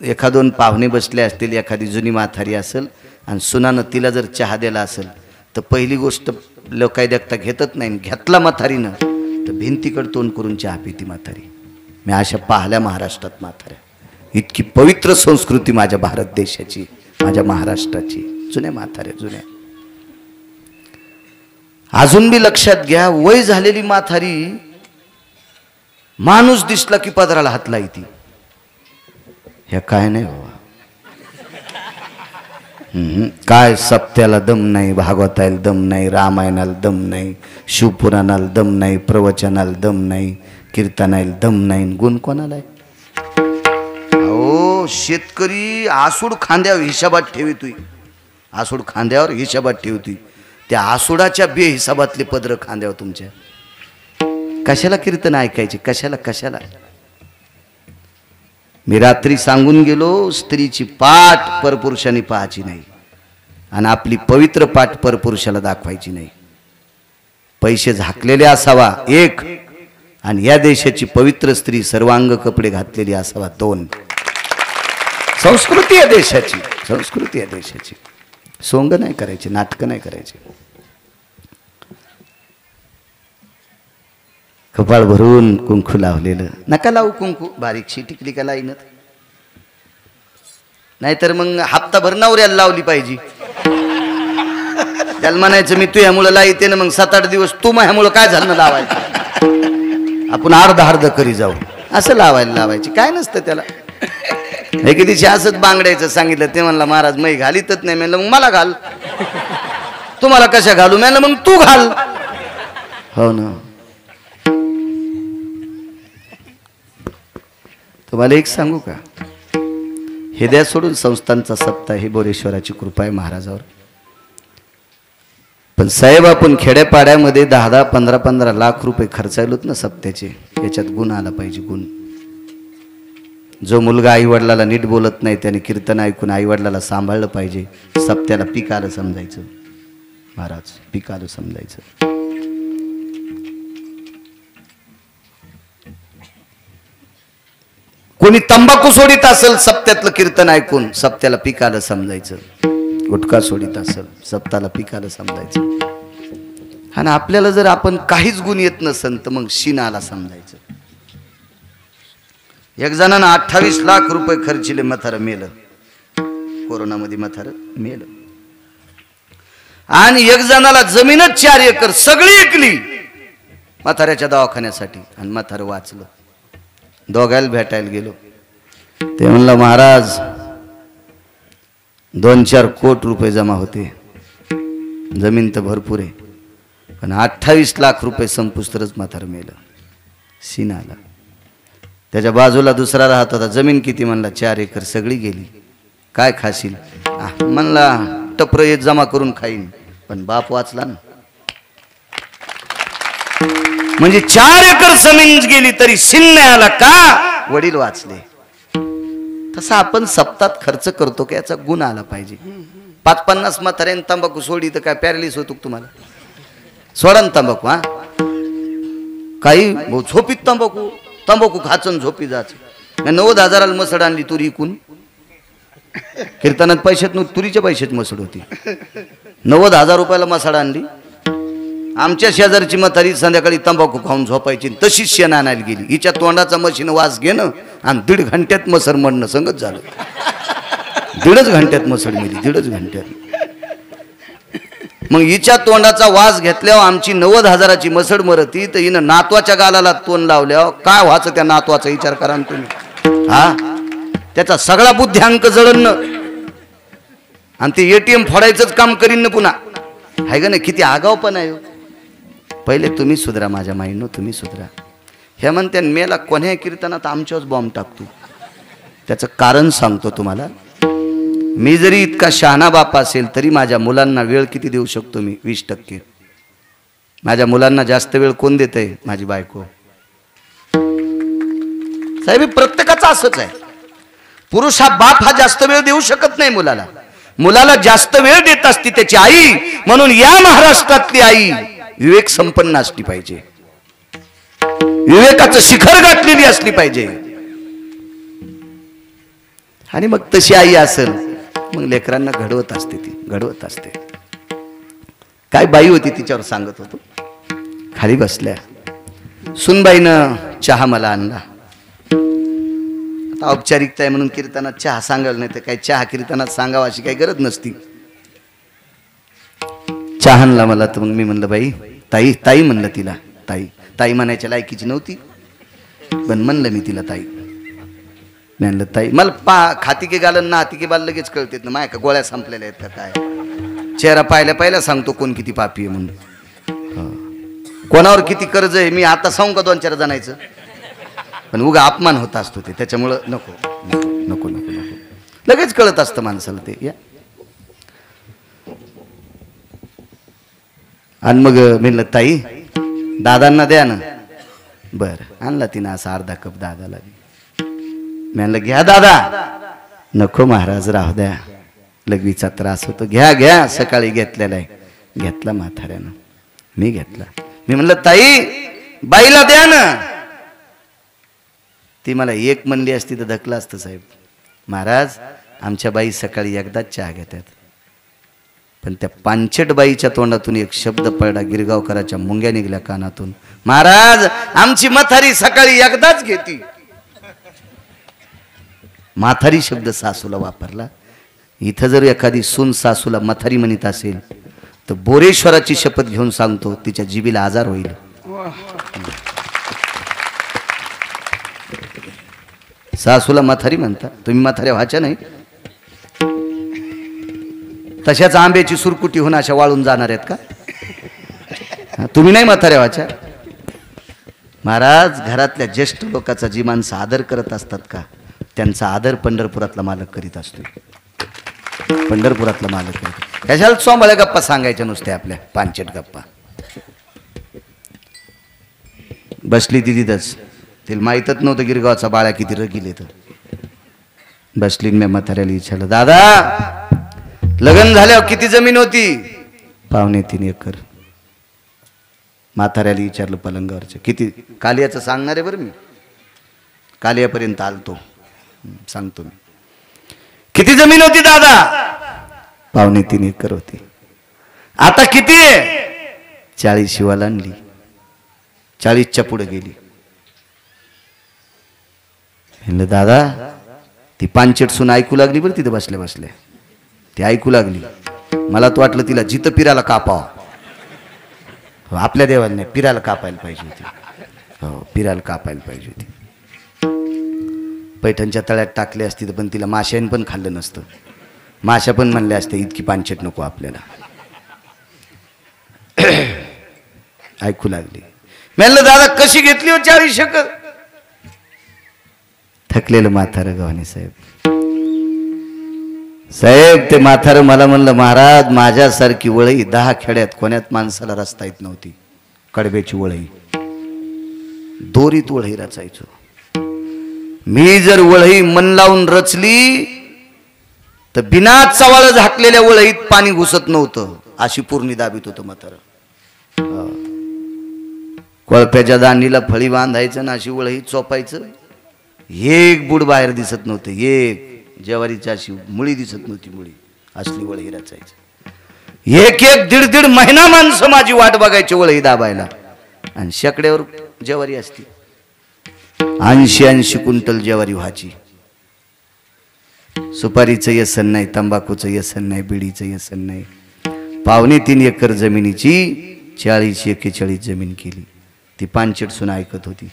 एखादोन पाहुणे बसले असतील, एखादी जुनी म्हातारी असेल आणि सुनानं तिला जर चहा दिला असेल तर पहिली गोष्ट लोक काय देखता घेतच नाही. घेतला म्हातारीनं तर भिंतीकडे तोंड करून चहा पिती म्हातारी. मी अशा पाहिल्या महाराष्ट्रात म्हाताऱ्या. इतकी पवित्र संस्कृती माझ्या भारत देशाची, माझ्या महाराष्ट्राची. जुन्या म्हाताऱ्या, जुन्या. अजून बी लक्षात घ्या, वय झालेली म्हातारी माणूस दिसला की पदराला हात लायती. हे काय नाही बाबा, काय सप्त्याला दम नाही, भागवताला दम नाही, रामायणाला दम नाही, शिवपुराणाला दम नाही, प्रवचनाला दम नाही, कीर्तनाला दम नाही. गुण कोणाला आहे? अहो शेतकरी आसूड खांद्यावर हिशोबात ठेवतोय, आसूड खांद्यावर हिशोबात ठेवतोय. त्या आसुडाच्या बेहिसाबातले पदर खांद्यावर तुमच्या. कशाला कीर्तन ऐकायचे, कशाला कशाला. मी रात्री सांगून गेलो, स्त्रीची पाठ परपुरुषाने पाहायची नाही आणि आपली पवित्र पाठ परपुरुषाला दाखवायची नाही. पैसे झाकलेले असावा एक, आणि या देशाची पवित्र स्त्री सर्वांग कपडे घातलेली असावा दोन. संस्कृती आहे देशाची, संस्कृती आहे देशाची. सोंग नाही करायचे, नाटकं नाही करायचे. कपाळ भरून कुंकू लावलेलं नका लावू. कुंकू बारीकशी टिकली का लाईनत, नाहीतर मग हप्ताभर नवऱ्याला लावली पाहिजे. त्याला म्हणायचं मी तुझ्यामुळं लाईते ना, मग 7-8 दिवस तू माझ्यामुळं काय झालं लावायचं, आपण अर्ध करी जाऊ असं लावायची. काय नसतं त्याला. हे किती असंच बांगड्याचं सांगितलं, ते म्हणला महाराज मै घालीतच नाही. म्हणलं मग मला घाल. तुम्हाला कशा घालू? म्हणलं मग तू घाल. हो ना. तुम्हाला एक सांगू का, हृदय सोडून संस्थांचा सप्ताह ही बोरेश्वराची कृपा आहे महाराजावर. पण साहेब आपण खेड्यापाड्यामध्ये 10-10, 15-15 लाख रुपये खर्चायलोत ना सप्त्याचे. याच्यात गुण आला पाहिजे, गुण. जो मुलगा आई वडिलाला नीट बोलत नाही त्याने कीर्तन ऐकून आई वडिलाला सांभाळलं पाहिजे. सप्त्याला पीक आलं समजायचं महाराज, पीक आलं समजायचं. कोणी तंबाखू सोडित असेल सप्त्यातलं कीर्तन ऐकून, सप्त्याला पीक आलं समजायचं. गुटखा सोडित असेल सप्ताला पीक आलं समजायचं. आणि आपल्याला जर आपण काहीच गुण येत नसेल तर मग शीन आला समजायचं. एक जणांना 28 लाख रुपये खर्चिले, म्हातारं मेलं. कोरोनामध्ये म्हातारं मेलं. आणि एक जणाला जमीनच 4 एकर सगळी विकली म्हाताऱ्याच्या दवाखान्यासाठी, आणि म्हातारं वाचलं. दोघायला भेटायला गेलो. ते म्हणलं महाराज 2-4 कोटी रुपये जमा होते, जमीन तर भरपूर आहे, पण 28 लाख रुपये संपुस्तरच म्हातारं मेलं. शीन आला. त्याच्या बाजूला दुसरा राहत होता. जमीन किती? म्हणला 4 एकर सगळी गेली. काय खाशील? म्हणला टपर एक जमा करून खाईन. पण बाप वाचला ना. म्हणजे 4 एकर जमीन गेली तरी शीन नाही आला का? वडील वाचले. तसा आपण सप्तात खर्च करतो की याचा गुण आला पाहिजे. 50-50 म्हाताऱ्याने तंबाखू सोडी तर काय पॅरालिस होतो तुम्हाला? सोडा ना तंबाखू. हा काही झोपीत तंबाखू खाचन झोपी जाच. 90,000 मसड आणली तुरी इकून. कीर्तनात पैशात तुरीच्या पैशात मसड होती. 90,000 रुपयाला मसाला आणली. आमच्या शेजारची म्हातारी संध्याकाळी तंबाखू खाऊन झोपायची, तशीच शेण आणायला गेली. हिच्या तोंडाचा मशीन वास घेणं आणि 1.5 घंट्यात मसर मरणं संगत झालं. 1.5 घंट्यात मसर मेली, 1.5 घंट्यात. मग हिच्या तोंडाचा वास घेतल्यावर आमची 90,000ची मसड मरती, तर हिनं नातवाच्या गालाला तोंड लावल्यावर काय व्हायचं त्या नातवाचा विचार करा ना तुम्ही. हा, त्याचा सगळा बुद्ध्यांक जळण आणि ते ATM फोडायचंच काम करीन ना पुन्हा. आहे का नाही? किती आगाव पण आहे. पहिले तुम्ही सुधरा माझ्या माईनो, तुम्ही सुधरा. हे म्हणते मेला कोण्या कीर्तनात आमच्याच बॉम्ब टाकतो. त्याचं कारण सांगतो तुम्हाला. मी जरी इतका शहाणा बाप असेल तरी माझ्या मुलांना वेळ किती देऊ शकतो मी? 20%. माझ्या मुलांना जास्त वेळ कोण देतंय? माझी बायको. साहेब प्रत्येकाचं असंच आहे. पुरुष हा बाप हा जास्त वेळ देऊ शकत नाही मुलाला. मुलाला जास्त वेळ देत असती त्याची आई. म्हणून या महाराष्ट्रातली आई विवेक संपन्न असली पाहिजे, विवेकाचं शिखर गाठलेली असली पाहिजे. आणि मग तशी आई असेल मग लेकरांना घडवत असते, ती घडवत असते. काय बाई होती तिच्यावर सांगत होतो. खाली बसल्या सुनबाईनं चहा मला आणला. आता औपचारिकता आहे म्हणून कीर्तनात चहा सांगाल, नाही तर काही चहा कीर्तनात सांगावं अशी काही गरज नसती. चहा आणला मला. तर मग मी म्हणलं बाई, ताई ताई म्हणलं तिला. ताई ताई म्हणायच्या लायकीची नव्हती, पण म्हणलं मी तिला ताई. म्हणलं ताई. मला खाती के गालन ना हाती के बाल लगेच कळतेत ना. माझ्या का गोळ्या संपलेल्या आहेत का काय? चेहरा पाहिल्या सांगतो कोण किती पापी आहे म्हणून, कोणावर किती कर्ज आहे. मी आता सांगू का 2-4 जणांचं? पण उगा अपमान होत असतो ते, त्याच्यामुळं नको नको नको नको. लगेच कळत असतं माणसाला ते. या आणि मग म्हणलं ताई दादांना द्या ना. बरं आणला तिनं असा अर्धा कप दादाला. म्हणलं घ्या दादा. नको महाराज राहू द्या, लघवीचा त्रास होतो. घ्या घ्या, सकाळी घेतलेला आहे. घेतला म्हाताऱ्यानं, मी घेतला. मी म्हणलं ताई बाईला द्या ना. ती मला एक म्हणली असती तर धकलं असतं साहेब. महाराज आमच्या बाई सकाळी एकदाच चहा घेतात. पण त्या पांचट बाईच्या तोंडातून एक शब्द पडला, गिरगावकराच्या मुंग्या निघल्या कानातून. महाराज आमची म्हातारी सकाळी एकदाच घेती. म्हातारी शब्द सासूला वापरला. इथं जर एखादी सून सासूला म्हातारी म्हणत असेल तर बोरेश्वराची शपथ घेऊन सांगतो तिच्या जिबीला आजार होईल. सासूला म्हातारी म्हणता तुम्ही? म्हाताऱ्या व्हायच्या नाही. तशाच आंब्याची सुरकुटी होऊन अशा वाळून जाणार आहेत का तुम्ही? नाही म्हाताऱ्या व्हायच्या. महाराज घरातल्या ज्येष्ठ लोकांचा जी माणसं आदर करत असतात का, त्यांचा आदर पंढरपुरातला मालक करीत असतो. पंढरपुरातला मालक करीत. कशाला सोंबळ्या गप्पा सांगायच्या नुसत्या आपल्या पांचट गप्पा. बसली ती तिथंच. तिला माहीतच नव्हतं गिरगावचा बाळा किती रगील. तर बसली. मी म्हाताऱ्याला विचारलं, दादा लग्न झाल्यावर किती जमीन होती? 2.25 एकर. म्हाताऱ्याला विचारलं पलंगावरचं किती. कालियाचं सांगणार आहे बरं मी, कालियापर्यंत आलतो. सांगतो मी. किती जमीन होती दादा? 2.25 एकर होती. आता किती आहे? 40 शिवाला आणली. 40च्या पुढे गेली. म्हणलं दादा ती पांचट सून ऐकू लागली बरं तिथं बसल्या बसल्या. ती ऐकू लागली. मला तर वाटलं तिला जिथं पिराला कापावं. आपल्या देवाला नाही, पिराला कापायला पाहिजे होती. हो पिराला कापायला पाहिजे होती. पैठणच्या तळ्यात टाकले असती तर पण तिला माशाने पण खाल्लं नसतं. माशा पण म्हणल्या असते इतकी पांचट नको आपल्याला. ऐकू लागली. म्हणलं दादा कशी घेतली हो 40 एकर? थकलेलं म्हातारं गव्हाणे साहेब. साहेब ते म्हातारं मला म्हणलं, महाराज माझ्यासारखी वळई 10 खेड्यात कोण्यात माणसाला रस्ता येत नव्हती. कडब्याची वळई, दोरीत वळई रचायचो मी. जर वळई मन लावून रचली तर बिना चवाळ झाकलेल्या वळईत पाणी घुसत नव्हतं. अशी पूर्णी दाबीत होतं म्हातारं. कोळप्याच्या दांडीला फळी बांधायचं ना अशी वळई चोपायचं. एक बुड बाहेर दिसत नव्हतं. एक ज्वारीची अशी मुळी दिसत नव्हती. मुळी असली वळी रचायचं. एक एक दीड दीड महिना माणसं माझी वाट बघायची वळही दाबायला. आणि शेकड्यावर ज्वारी असती, 80 क्विंटल ज्वारी व्हायची. सुपारीचं व्यसन नाही, तंबाखूचं व्यसन नाही, बिडीचं व्यसन नाही. 2.25 एकर जमिनीची 40-41 जमीन केली. ती पानचेटसून ऐकत होती.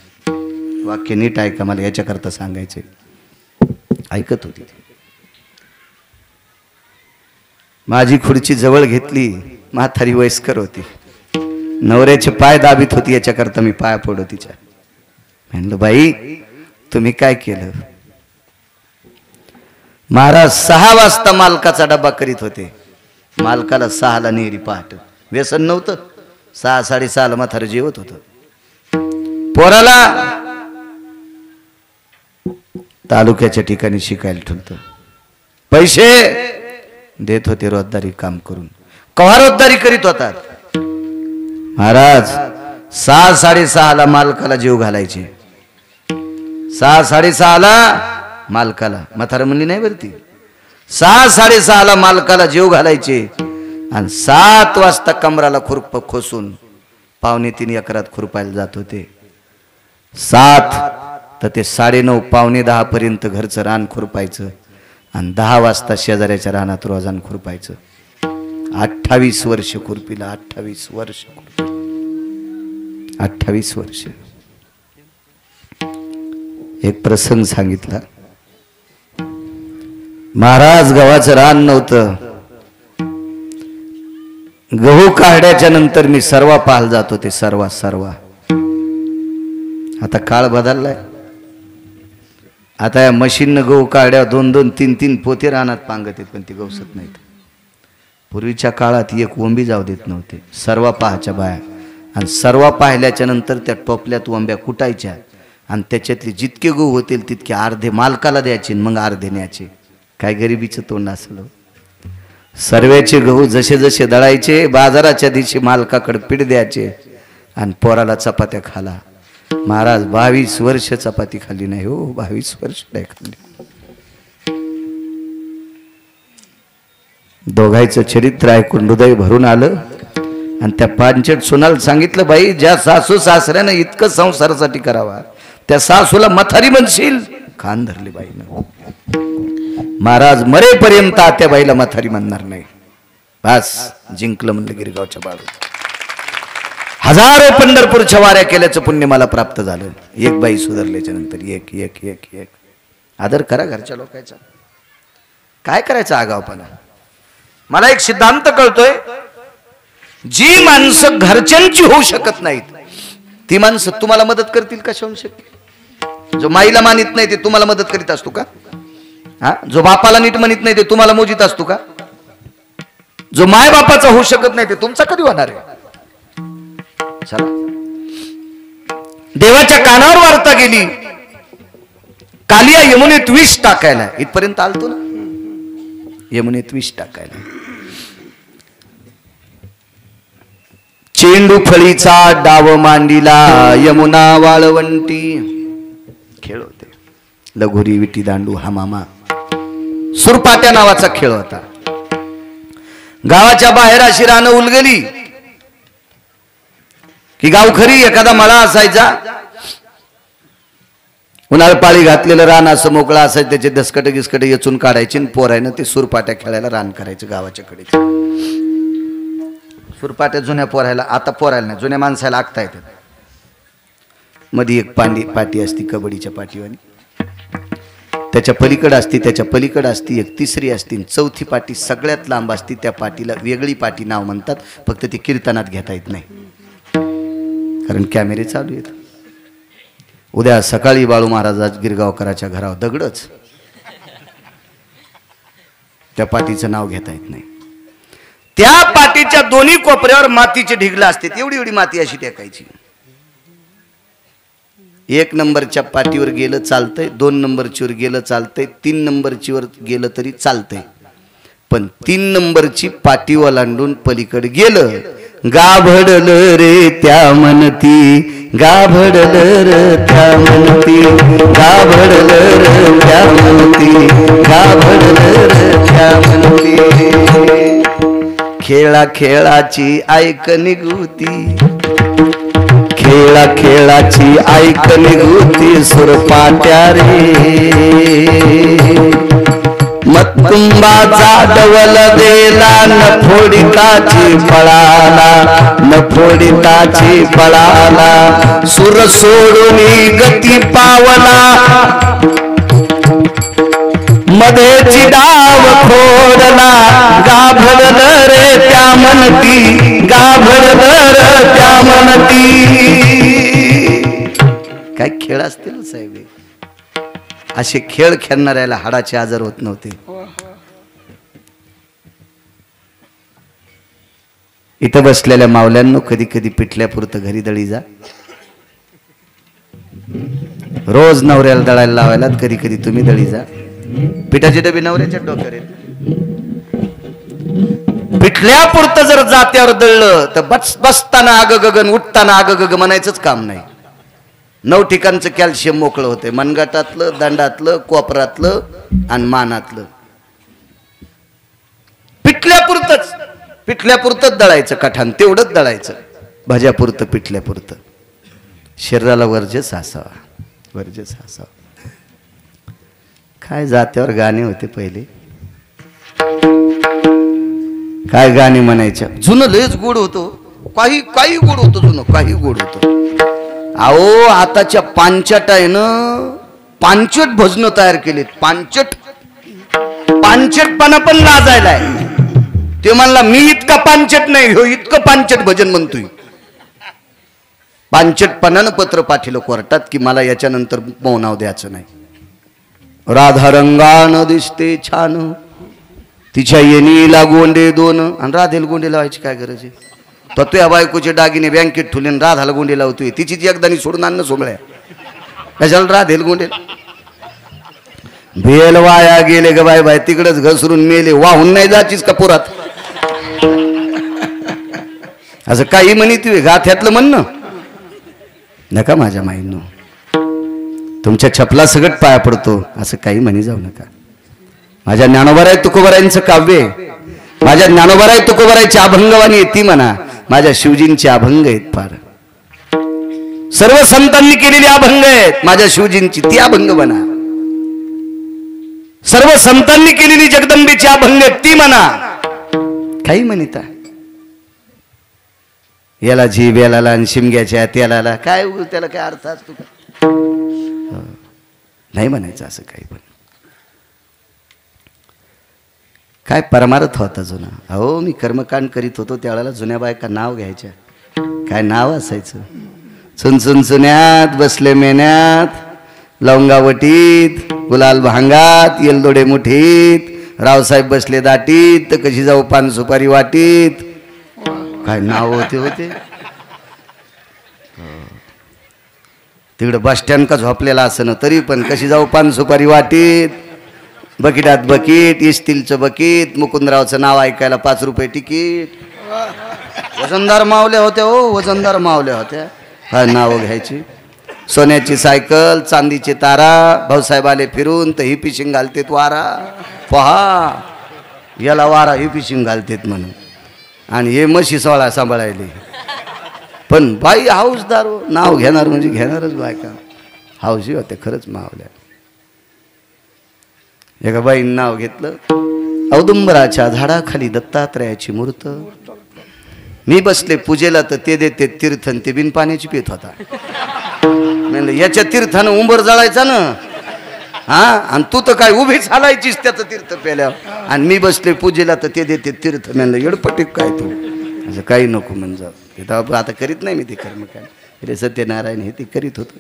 वाक्य नीट ऐका, मला याच्याकरता सांगायचंय. ऐकत होती. माझी खुर्ची जवळ घेतली. म्हातारी वयस्कर होती, नवऱ्याचे पाय दाबीत होती. याच्याकरता मी पाया पडो तिच्या. म्हणलं बाई तुम्ही काय केलं? महाराज 6 वाजता मालकाचा डब्बा करीत होते. मालकाला 6ला नेहरी पहाट. व्यसन नव्हतं. 6-6:30 म्हातारं जेवत होतं. पोराला तालुक्याच्या ठिकाणी शिकायला ठेवतं. पैसे देत होते रोजदारी काम करून. कव्हा रोजदारी करीत होतात महाराज? 6-6:30 मालकाला जीव घालायचे. 6-6:30 मालकाला, म्हातारं म्हणली नाही वरती, 6-6:30 मालकाला जीव घालायचे. आणि 7 वाजता कमराला खुरप खोसून 9:15 एकरात खुरपायला जात होते. 7 तर ते 9:30 9:45 पर्यंत घरचं रान खुरपायचं. आणि 10 वाजता शेजाऱ्याच्या रानात रोजान खुरपायचं. 28 वर्ष खुरपीला. 28 वर्ष. 28 वर्ष. एक प्रसंग सांगितला. महाराज गव्हाचं रान नव्हतं. गहू काढ्याच्या नंतर मी सर्वा पाहायला जात होते. सर्वा. आता काळ बदललाय. आता या मशीननं गहू काढ्या 2-2, 3-3 पोते रानात पांगत पण ती गवसत नाहीत. पूर्वीच्या काळात एक ओंबी जाऊ देत नव्हते. सर्वा पाहाच्या बाया. आणि सर्वा पाहिल्याच्या नंतर त्या टोपल्यात ओंब्या कुटायच्या. आणि त्याच्यातले जितके गहू होतील तितके अर्धे मालकाला द्यायचे, मग अर्धे न्यायचे. काय गरिबीचं तोंड असलं. सर्वेचे गहू जसे जसे दळायचे, बाजाराच्या दिवशी मालकाकडे पीठ द्यायचे. आणि पोराला चपात्या खाला. महाराज 22 वर्ष चपाती खाल्ली नाही हो. 22 वर्ष नाही खाल्ली. दोघांचं चरित्र ऐकून हृदय भरून आलं. आणि त्या पांचट सुनाला सांगितलं, बाई ज्या सासू सासऱ्यानं इतकं संसारासाठी करावा त्या सासूला मथारी म्हणशील? खान धरली बाईनं. महाराज मरेपर्यंत त्या बाईला मथारी म्हणणार नाही. बस जिंकलं म्हणलं गिरगावच्या बाळू. हजारो पंढरपूरच्या वाऱ्या केल्याचं पुण्य मला प्राप्त झालं. एक बाई सुधारल्याच्या नंतर एक एक एक एक. आदर करा घरच्या लोकांचा. काय करायचं आगावपणा? मला एक सिद्धांत कळतोय, जी माणसं घरच्यांची होऊ शकत नाहीत ती माणसं तुम्हाला मदत करतील कशा होऊ शकेल? जो माईला मानित नाही ते तुम्हाला मदत करीत असतो का? हा, जो बापाला नीट म्हणत नाही ते तुम्हाला मोजित असतो का? जो माय बापाचा होऊ शकत नाही ते तुमचा कधी होणार आहे? चला, देवाच्या कानावर वार्ता गेली, कालिया यमुनेत विष टाकायला. इथपर्यंत आलतो ना, यमुनेत विष टाकायला. चेंडू फळीचा डाव मांडीला यमुना वाळवंटी. खेळ होते. लगोरी विटी दांडू हा मामा. सुरपाट्या नावाचा खेळ होता. गावाच्या बाहेर अशी रानं उलगली की गावखरी एखादा मळा असायचा. उन्हाळ पाळी घातलेलं रान असं मोकळा असायचं. त्याचे दसकट गिसकट येचून काढायचे. पोरायनं ते सुरपाट्या खेळायला रान करायचं गावाच्या कडे. सुरपाट्या जुन्या पोरायला, आता पोरायला नाही, जुन्या माणसाला आखता येतात. मध्ये एक पाटी असती कबड्डीच्या पाठीवानी. त्याच्या पलीकडे असती, त्याच्या पलीकडे असती एक तिसरी असती, चौथी पाटी सगळ्यात लांब असती. त्या पाटीला वेगळी पाटी नाव म्हणतात. फक्त ती कीर्तनात घेता येत नाही कारण कॅमेरे चालू आहेत. उद्या सकाळी बाळू महाराज गिरगावकराच्या घरावर दगडच. त्या पाटीचं नाव घेता येत नाही. त्या पाटीच्या दोन्ही कोपऱ्यावर मातीचे ढिगला असते. एवढी एवढी माती अशी टेकायची. 1 नंबरच्या पाठीवर गेलं चालतंय, 2 नंबरचीवर गेलं चालतंय, 3 नंबरचीवर गेलं तरी चालतंय. पण 3 नंबरची पाटी ओलांडून पलीकडे गेलं, गाभडलं रे त्या म्हणती, गाभडलं रे त्या म्हणती, गाभडलं रे त्या म्हणती, गाभडलं रे त्या म्हणती. खेळा खेळाची ऐक निघुती, खेळा खेळाची ऐक निघुती सुरपाट्या रे. मतुंबाचा डवल देला न फोडिताची पळाला, न फोडिताची पळाला. सुर सोडून गती पावला, मध्येची डाव खोडला. गाभरलं रे त्या म्हणती, गाभरलं रे त्या म्हणती. काय खेळ असतील साहेब, असे खेळ खेळणाऱ्याला हाडाचे आजार होत नव्हते. इथं बसलेल्या मावल्यांनो, कधी कधी पिठल्यापुरतं घरी दळी जा. रोज नवऱ्याला दळायला लावायला, कधी कधी तुम्ही दळी जा. पिठाचे डबे नवऱ्याच्या डोक्यावर येत. पिठल्यापुरतं जर जात्यावर दळलं तर बसताना आग गगन, उठताना आग गग म्हणायचंच काम नाही. 9 ठिकाणचं कॅल्शियम मोकळं होते, मनगटातलं, दंडातलं, कोपरातलं आणि मानातलं. पिठल्यापुरतंच, पिठल्यापुरतंच दळायचं कठान, तेवढंच दळायचं. भाज्यापुरतं, पिठल्यापुरतं. शरीराला वर्जस असावा, वर्जस असावा. काय जात्यावर गाणे होते पहिले, काय गाणे म्हणायच्या. जुनं लयच गोड होतो, काही काही गोड होतं जुनं, काही गोड होतं. अहो आताच्या पांचट आहे ना, पांचट भजनं तयार केलीत. पांचट, पांचटपणा पण लाजायला आहे. ते म्हणला मी इतका पांचट नाही, हो इतकं पांचट भजन म्हणतोय. पांचटपणानं पत्र पाठवलं कोर्टात की मला याच्यानंतर मौनाव द्यायचं नाही. राधा रंगानं दिसते छान, तिच्या येणीला गोंडे दोन. आणि राधेला गोंडे लावायची काय गरज आहे? तो तुझ्या बायकोचे दागिने बँकेत ठेवले, राधाला गोंडे लावतोय. तिचीच एकदानी सोडून आणणं सोमळ्या, कशाला राधेल गोंडे? बेल वाया गेले ग बाय बाय, तिकडच घसरून मेले. वाहून नाही जाचीच का पुरात? असं काही म्हणी तू गाथ्यातलं म्हणणं नका माझ्या माईंनो. तुमच्या छपला सगट पाया पडतो, असं काही म्हणी जाऊ नका. माझ्या ज्ञानोबाराय तुकोबारायांचं काव्य, माझ्या ज्ञानोबाराय तुकोबारायची अभंगवाणी आहे ती म्हणा. माझ्या शिवजींचे अभंग आहेत फार, सर्व संतांनी केलेली अभंग आहेत. माझ्या शिवजींची ती अभंग म्हणा. सर्व संतांनी केलेली जगदंबेची अभंग आहेत ती म्हणा. काही म्हणता याला जीभ याला आणि शिमग्याच्या त्याला काय, त्याला काय अर्थ असतो का? नाही म्हणायचं असं काही. पण काय परमार्थ होता जुना. अहो मी कर्मकांड करीत होतो त्यावेळेला जुन्या बायका नाव घ्यायच्या. काय नाव असायचं? चुनचुन चुन्यात, बसले मेन्यात, लवंगावटीत, गुलाल भांगात, येलदोडे मुठीत, रावसाहेब बसले दाटीत, तर कशी जाऊ पान सुपारी वाटीत. काय नाव होते होते. तिकडे बस स्टँड का झोपलेला असं तरी पण कशी जाऊ पान सुपारी वाटीत. बकिटात बकीट, इस्टीलचं बकीट, मुकुंदरावचं नाव ऐकायला 5 रुपये तिकीट. वजनदार मावल्या होत्या हो, वजनदार मावल्या होत्या. काय नावं घ्यायची. सोन्याची सायकल, चांदीचे तारा, भाऊसाहेब आले फिरून तर ही पिशिंग घालतेत वारा. पहा याला वारा ही पिशिंग घालतेत म्हणून. आणि हे म्हशी सोळा सांभाळायले. पण बाई हाऊसदार, नाव घेणार म्हणजे घेणारच बायका. हाऊसी होते खरंच मावल्या. एका बाईनं नाव घेतलं, औदुंबराच्या झाडाखाली दत्तात्रयाची मूर्त. मी बसले पूजेला तर ते देते तीर्थन, ते बिन पाण्याची पेत होता. म्हणलं याच्या तीर्थानं उंबर जळायचा ना. हा, आणि तू तर काय उभीच हालायचीस त्याचं तीर्थ पेल्यावर. आणि मी बसले पूजेला तर ते देते तीर्थ. म्हणलं येडपटीक काय तू, असं काही नको म्हणजे. आता करीत नाही मी ते कर्म. काय सत्यनारायण हे ते करीत होतं.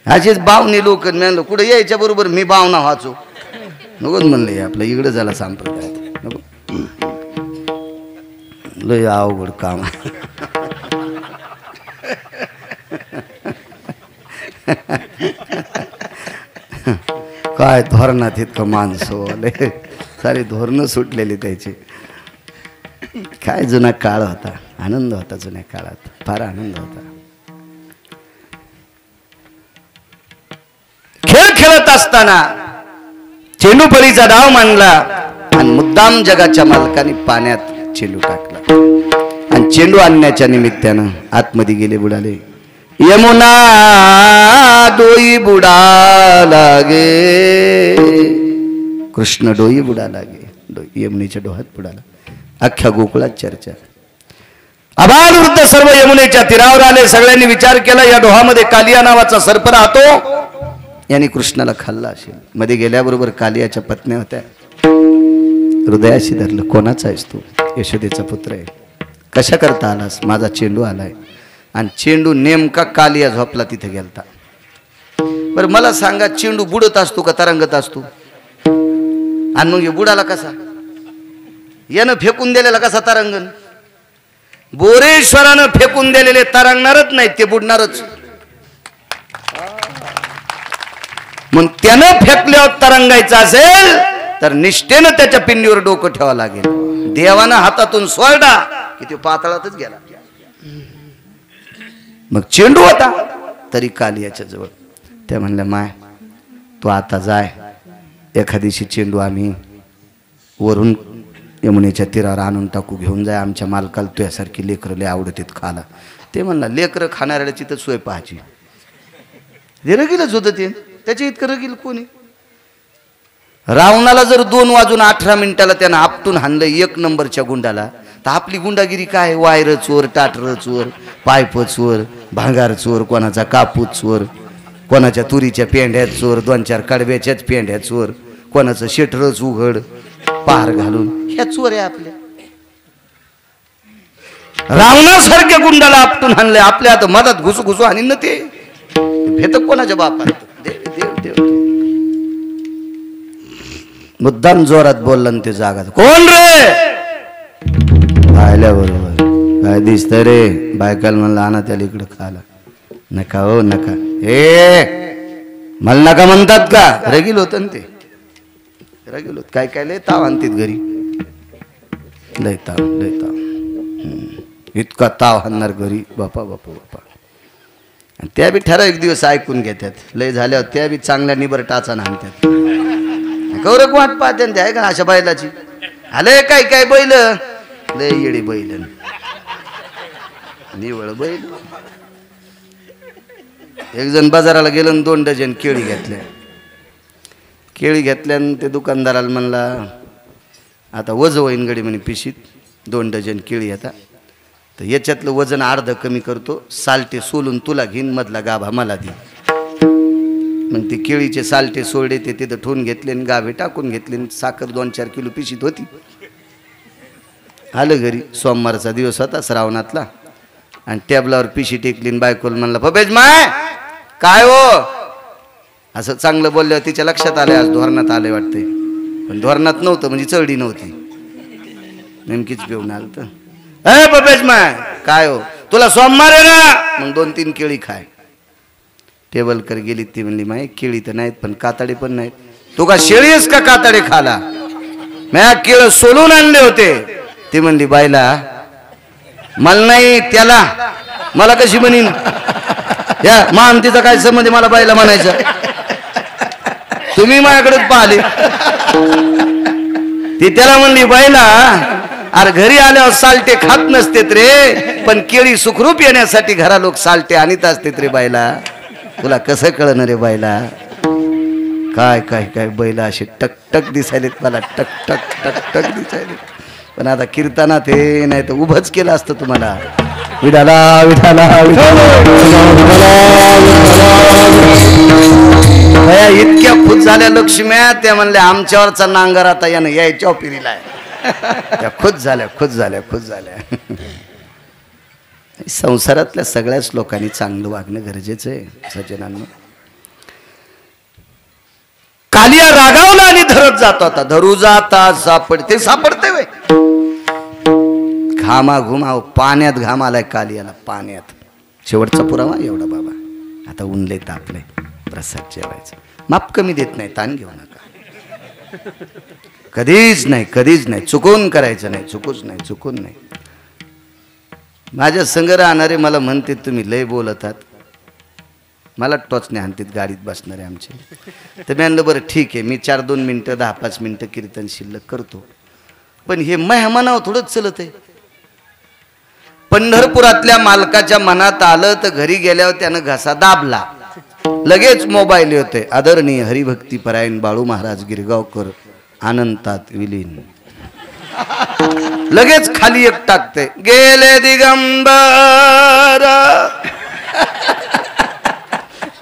असेच बावणे लोक. म्हणलं कुठं यायच्या बरोबर मी बावना वाचो नको म्हणलं. आपलं इकडं झाला संप्रदाय नको. लय अवघड काम. काय धोरणात इतकं माणसं सारी धोरणं सुटलेली त्याची. काय जुना काळ होता, आनंद होता जुन्या काळात, फार आनंद होता. खेळ खेळत असताना चेंडूपरीचा डाव मांडला आणि मुद्दाम जगाच्या मालकाने पाण्यात चेंडू टाकला आणि चेंडू आणण्याच्या निमित्तानं आतमध्ये गेले बुडाले. यमुना डोई बुडा लागे, कृष्ण डोई बुडा लागे, यमुनेच्या डोहात बुडाला. अख्ख्या गोकुळात चर्चा. आबाल वृद्ध सर्व यमुनेच्या तीरावर आले. सगळ्यांनी विचार केला या डोहामध्ये कालिया नावाचा सर्प राहतो, यांनी कृष्णाला खाल्ला असेल. मध्ये गेल्याबरोबर कालियाच्या पत्न्या होत्या. हृदयाशी धरलं, कोणाचा आहेस तू? यशोदेचा पुत्र आहे. कशा करता आलास? माझा चेंडू आलाय. आणि चेंडू नेमका कालिया झोपला तिथे गेलता. बरं मला सांगा, चेंडू बुडत असतो का तरंगत असतो? आणि मग बुडाला कसा? यानं फेकून दिलेला कसा तरंगन? बोरेश्वरानं फेकून दिलेले तरंगणारच नाही, ते बुडणारच. मग त्यानं फेकल्यावर तरंगायचं असेल तर निष्ठेनं त्याच्या पिंडीवर डोकं ठेवावं लागेल. देवानं हातातून सोडला की तो पाताळातच गेला. मग चेंडू होता तरी कालियाच्या जवळ. त्या म्हणल्या, माय तू आता जाय, एखादीशी चेंडू आम्ही वरून यमुनेच्या तीरावर आणून टाकू, घेऊन जाय. आमच्या मालकाला तुझ्यासारखी लेकरं लय आवडतात खाला. ते म्हणला, लेकरं खाणाऱ्याची तर सोय पाहायची. हे रगीलच होतं ते, त्याच्या इतकं रगील कोणी? रावणाला जर 2:18 त्यानं आपटून हाणलं 1 नंबरच्या गुंडाला, तर आपली गुंडागिरी काय? वायर चोर, टाटर चोर, पायप चोर, भांगार चोर, कोणाचा कापूस चोर, कोणाच्या तुरीच्या पेंढ्यात चोर, 2-4 कडब्याच्याच पेंढ्यात चोर, कोणाचं शेटरच उघड पहार घालून, ह्या चोर आहे आपल्या. रावणासारख्या गुंडाला आपटून हाणलंय. आपल्या आता मधात घुसू घुसू आणि न ते भेट कोणाच्या बापात? देव देव मुद्दाम जोरात बोलला ते जागा. कोण रे? पाहिल्याबरोबर काय दिसतंय रे? बायकाला म्हणलं, आणा त्याला इकडं खाला. नका हो नका, हे मला नका म्हणतात का? रगील होत ना ते, रगील होत. काय काय लय ताव आणतात घरी, लय ताव लय ताव. इतका ताव आणणार घरी, बापा बापा बापा. आणि त्या बी ठराविक दिवस ऐकून घेतात. लय झाल्यावर त्या बी चांगल्या निबर टाचा आणतात. गौरव वाट पाहते ते आहे का अशा बैलाची? आले काय काय बैल, लय येडी बैल, निवळ बैल. एक जण बाजाराला गेलं 2 डझन केळी घेतल्या. केळी घेतल्यानं ते दुकानदाराला म्हणला, आता वजन होईन गडी म्हणे पिशीत 2 डझन केळी आता, तर याच्यातलं वजन अर्ध कमी करतो, सालटे सोलून तुला घेईन, मधला गाभा मला दे. मग ते केळीचे सालटे सोडे ते तिथं ठेवून घेतले आणि गाभे टाकून घेतले. साखर 2-4 किलो पिशीत होती. आलं घरी. सोमवारचा दिवस होता श्रावणातला. आणि टेबलावर पिशी टेकली. बायकोल म्हणला, पपेज माय काय हो? असं चांगलं बोलल्यावर तिच्या लक्षात आलं आज धोरणात आले वाटते. पण धोरणात नव्हतं, म्हणजे चढी नव्हती, नेमकीच पिऊन आलं. तर ए पपेज माय काय हो? तुला सोमवार आहे ना, मग 2-3 केळी खाय. टेबल कर गेली. ती म्हणली, माय केळी तर नाहीत पण कातडे पण नाहीत. तू का शेळीस का कातडे खाला? म्या केळ सोलून आणले होते. ती म्हणली, बायला मला नाही, त्याला मला कशी म्हणीन? या मान तिचा काय संबंध मला बायला म्हणायचं? तुम्ही माझ्याकडेच पाहिले. ती त्याला म्हणली, बायला अरे घरी आल्यावर सालटे खात नसतेत रे, पण केळी सुखरूप येण्यासाठी घरा लोक सालटे आणीत असतेत रे बायला. तुला कसं कळण रे बायला? काय काय काय बैला असे टकटक दिसायलेत मला, टकटक टकटक दिसायलेत. पण आता कीर्तनात हे नाही तर उभंच केलं असतं तुम्हाला. विठाला विठाला विठाला. इतक्या खुश झाल्या लक्ष्म्या. त्या म्हणल्या, आमच्यावरचा नांगर आता यानं यायच्या पिरीला आहे. त्या खुश झाल्या खुश झाल्या खुश झाल्या. संसारातल्या सगळ्याच लोकांनी चांगलं वागणं गरजेचं आहे सज्जनांना. कालिया रागावला आणि धरत जातो. आता धरू जाता सापडते, सापडते वे घामा घुमाव. पाण्यात घाम आलाय कालियाला, पाण्यात. शेवटचा पुरावा एवढा बाबा. आता उनले तापले, प्रसाद जेवायचा. माप कमी देत नाही, ताण घेऊ नका. कधीच नाही, कधीच नाही. चुकून करायचं नाही, चुकूच नाही, चुकून नाही. माझ्या संग राहणारे मला म्हणते, तुम्ही लय बोलतात. मला टोचणे हाणतात गाडीत बसणारे आमचे. तर मी म्हणलं, बरं ठीक आहे, मी 4-2 मिनटं 10-5 मिनटं कीर्तन शिल्लक करतो. पण हे मेहमानावर थोडंच चलत आहे. पंढरपुरातल्या मालकाच्या मनात आलं तर घरी गेल्यावर त्यानं घसा दाबला, लगेच मोबाईल येतोय. आदरणीय हरिभक्ती परायण बाळू महाराज गिरगावकर अनंतात विलीन. लगेच खाली एक टाकते, गेले दिगंबर.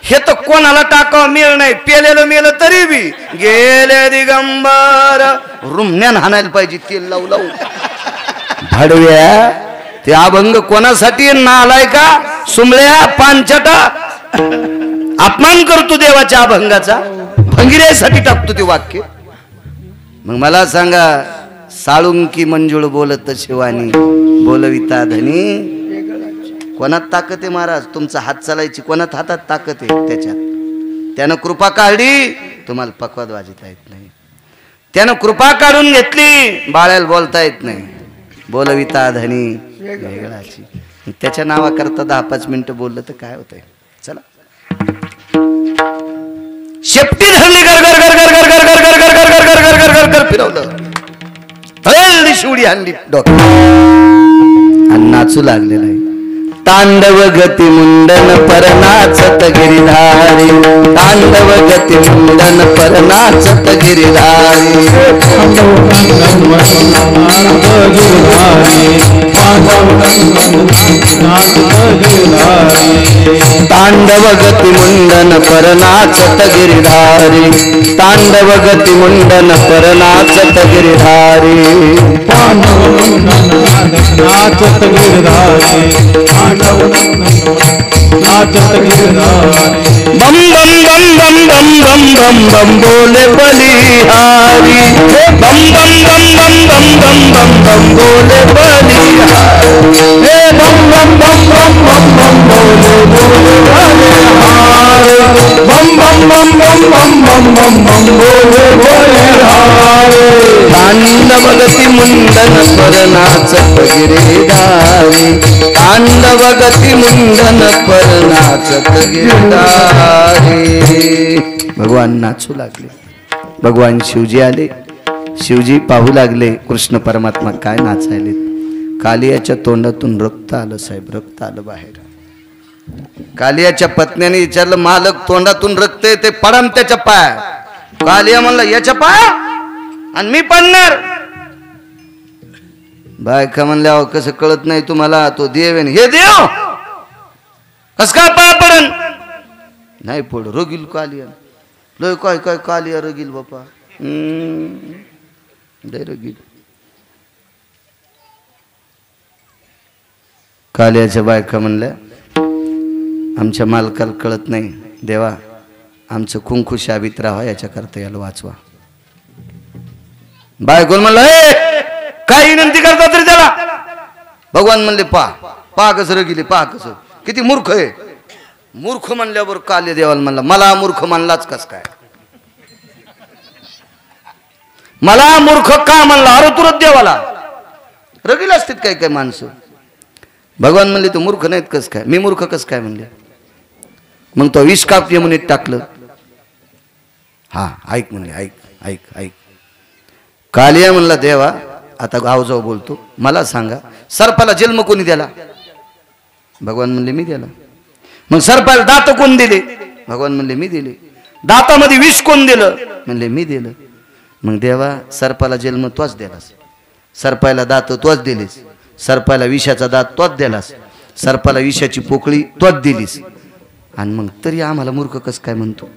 हे तर कोणाला टाकावं मिळ नाही, पेलेलं मेलं तरी बी गेले दिगंबर. रुमण्यान हाणायला पाहिजे तेल लावू लावू. भाडव्या ते अभंग कोणासाठी नालाय का सुमळ्या पांचटा अपमान करतो देवाच्या अभंगाचा, भंगिऱ्यासाठी टाकतो ते वाक्य. मग मला सांगा, साळुंकी मंजुळ बोलत शिवानी बोलविता धनी. कोणात ताकद आहे महाराज? तुमचा हात चालायची कोणात हातात ताकद आहे? त्याच्यात. त्यानं कृपा काढली, तुम्हाला पकवाद वाजता येत नाही. त्यानं कृपा काढून घेतली, बाळ्याला बोलता येत नाही. बोलविता धनी वेगळाची. त्याच्या नावाकरता 10-5 मिनिटं बोललं तर काय होतंय? चला शेपटी धरली, गर गर गर गर गर गर गर गर गर गर गर गर गर गर गर फिरवलं, हळली शिवडी आणली डोक्यात आणि नाचू लागलेला आहे. तांडव गती मुंडन परनाचत गिरिधारी, तांडव गती मुंडन परनाचत गिरिधारी. तांडव गती मुंडन परनाचत गिरिधारी, तांडव गती मुंडन परनाचत गिरिधारी. नाचत गिरधारी, नाचत गिरधारी. बम बम बम बम बम बम बम बम बोले बलिहारी. बम बम बम बम बम बम बम बम बोले बलिहारी. हे बम बम बम बम बम बम बोले बोले बलिहारी. बम बम बम बम बम बम बम बम बोले बलिहारी. तांडव गती मुंडन परनाचत गिरिधारी, तांडव गती मुंडन परनाचत गिरिधारी. भगवान नाचू लागले. भगवान शिवजी आले. शिवजी पाहू लागले कृष्ण परमात्मा काय नाचायले. कालियाच्या तोंडातून रक्त आलं साहेब, रक्त आलं बाहेर. कालियाच्या पत्नीने विचारलं, मालक तोंडातून रक्त येते, पडाम त्याच्या पाया. कालिया म्हणला, याच्या पाया आणि मी पडणार. बायका म्हणल्या, कसं कळत नाही तुम्हाला, तो देव आहे. हे देव कस काय पाया पडन? नाही पड, रोगील कालिया. लय काय काय कालिया रोगील बापा, लय रोगील. कालियाच्या बायका म्हणल्या, आमच्या मालकाला कळत नाही देवा, आमचं कुंकू शाबीत राहा, याच्या करता याला वाचवा. बायकोन म्हणलं, काय विनंती करता तरी त्याला. भगवान म्हणले, पहा कसं रगिले, पहा कसं किती मूर्ख आहे. मूर्ख म्हणल्यावर काले देवाला म्हणला, मला मूर्ख म्हणलाच कस काय? मला मूर्ख का म्हणला? अरे तुरंत देवाला रगील असतात काय काय माणसं. भगवान म्हणले, तू मूर्ख नाहीत कस काय? मी मूर्ख कस काय म्हणले? मग तो विष काप यमुनेत टाकलं. हा ऐक म्हणले, ऐक ऐक ऐक. कालिया म्हणला, देवा आता गाव जाऊ बोलतो, मला सांगा सर्पाला जन्म कोणी दिला? भगवान म्हणले, मी दिला. मग सर्पाला दात कोण दिले? भगवान म्हणले, मी दिले. दातामध्ये विष कोण दिलं? म्हणले, मी दिलं. मग देवा सर्पाला जन्म तोच दिलास, सर्पाला दात तोच दिलीस, सर्पाला विषाचा दात तोच दिलास, सर्पाला विषाची पोकळी तोच दिलीस, आणि मग तरी आम्हाला मूर्ख कस काय म्हणतो?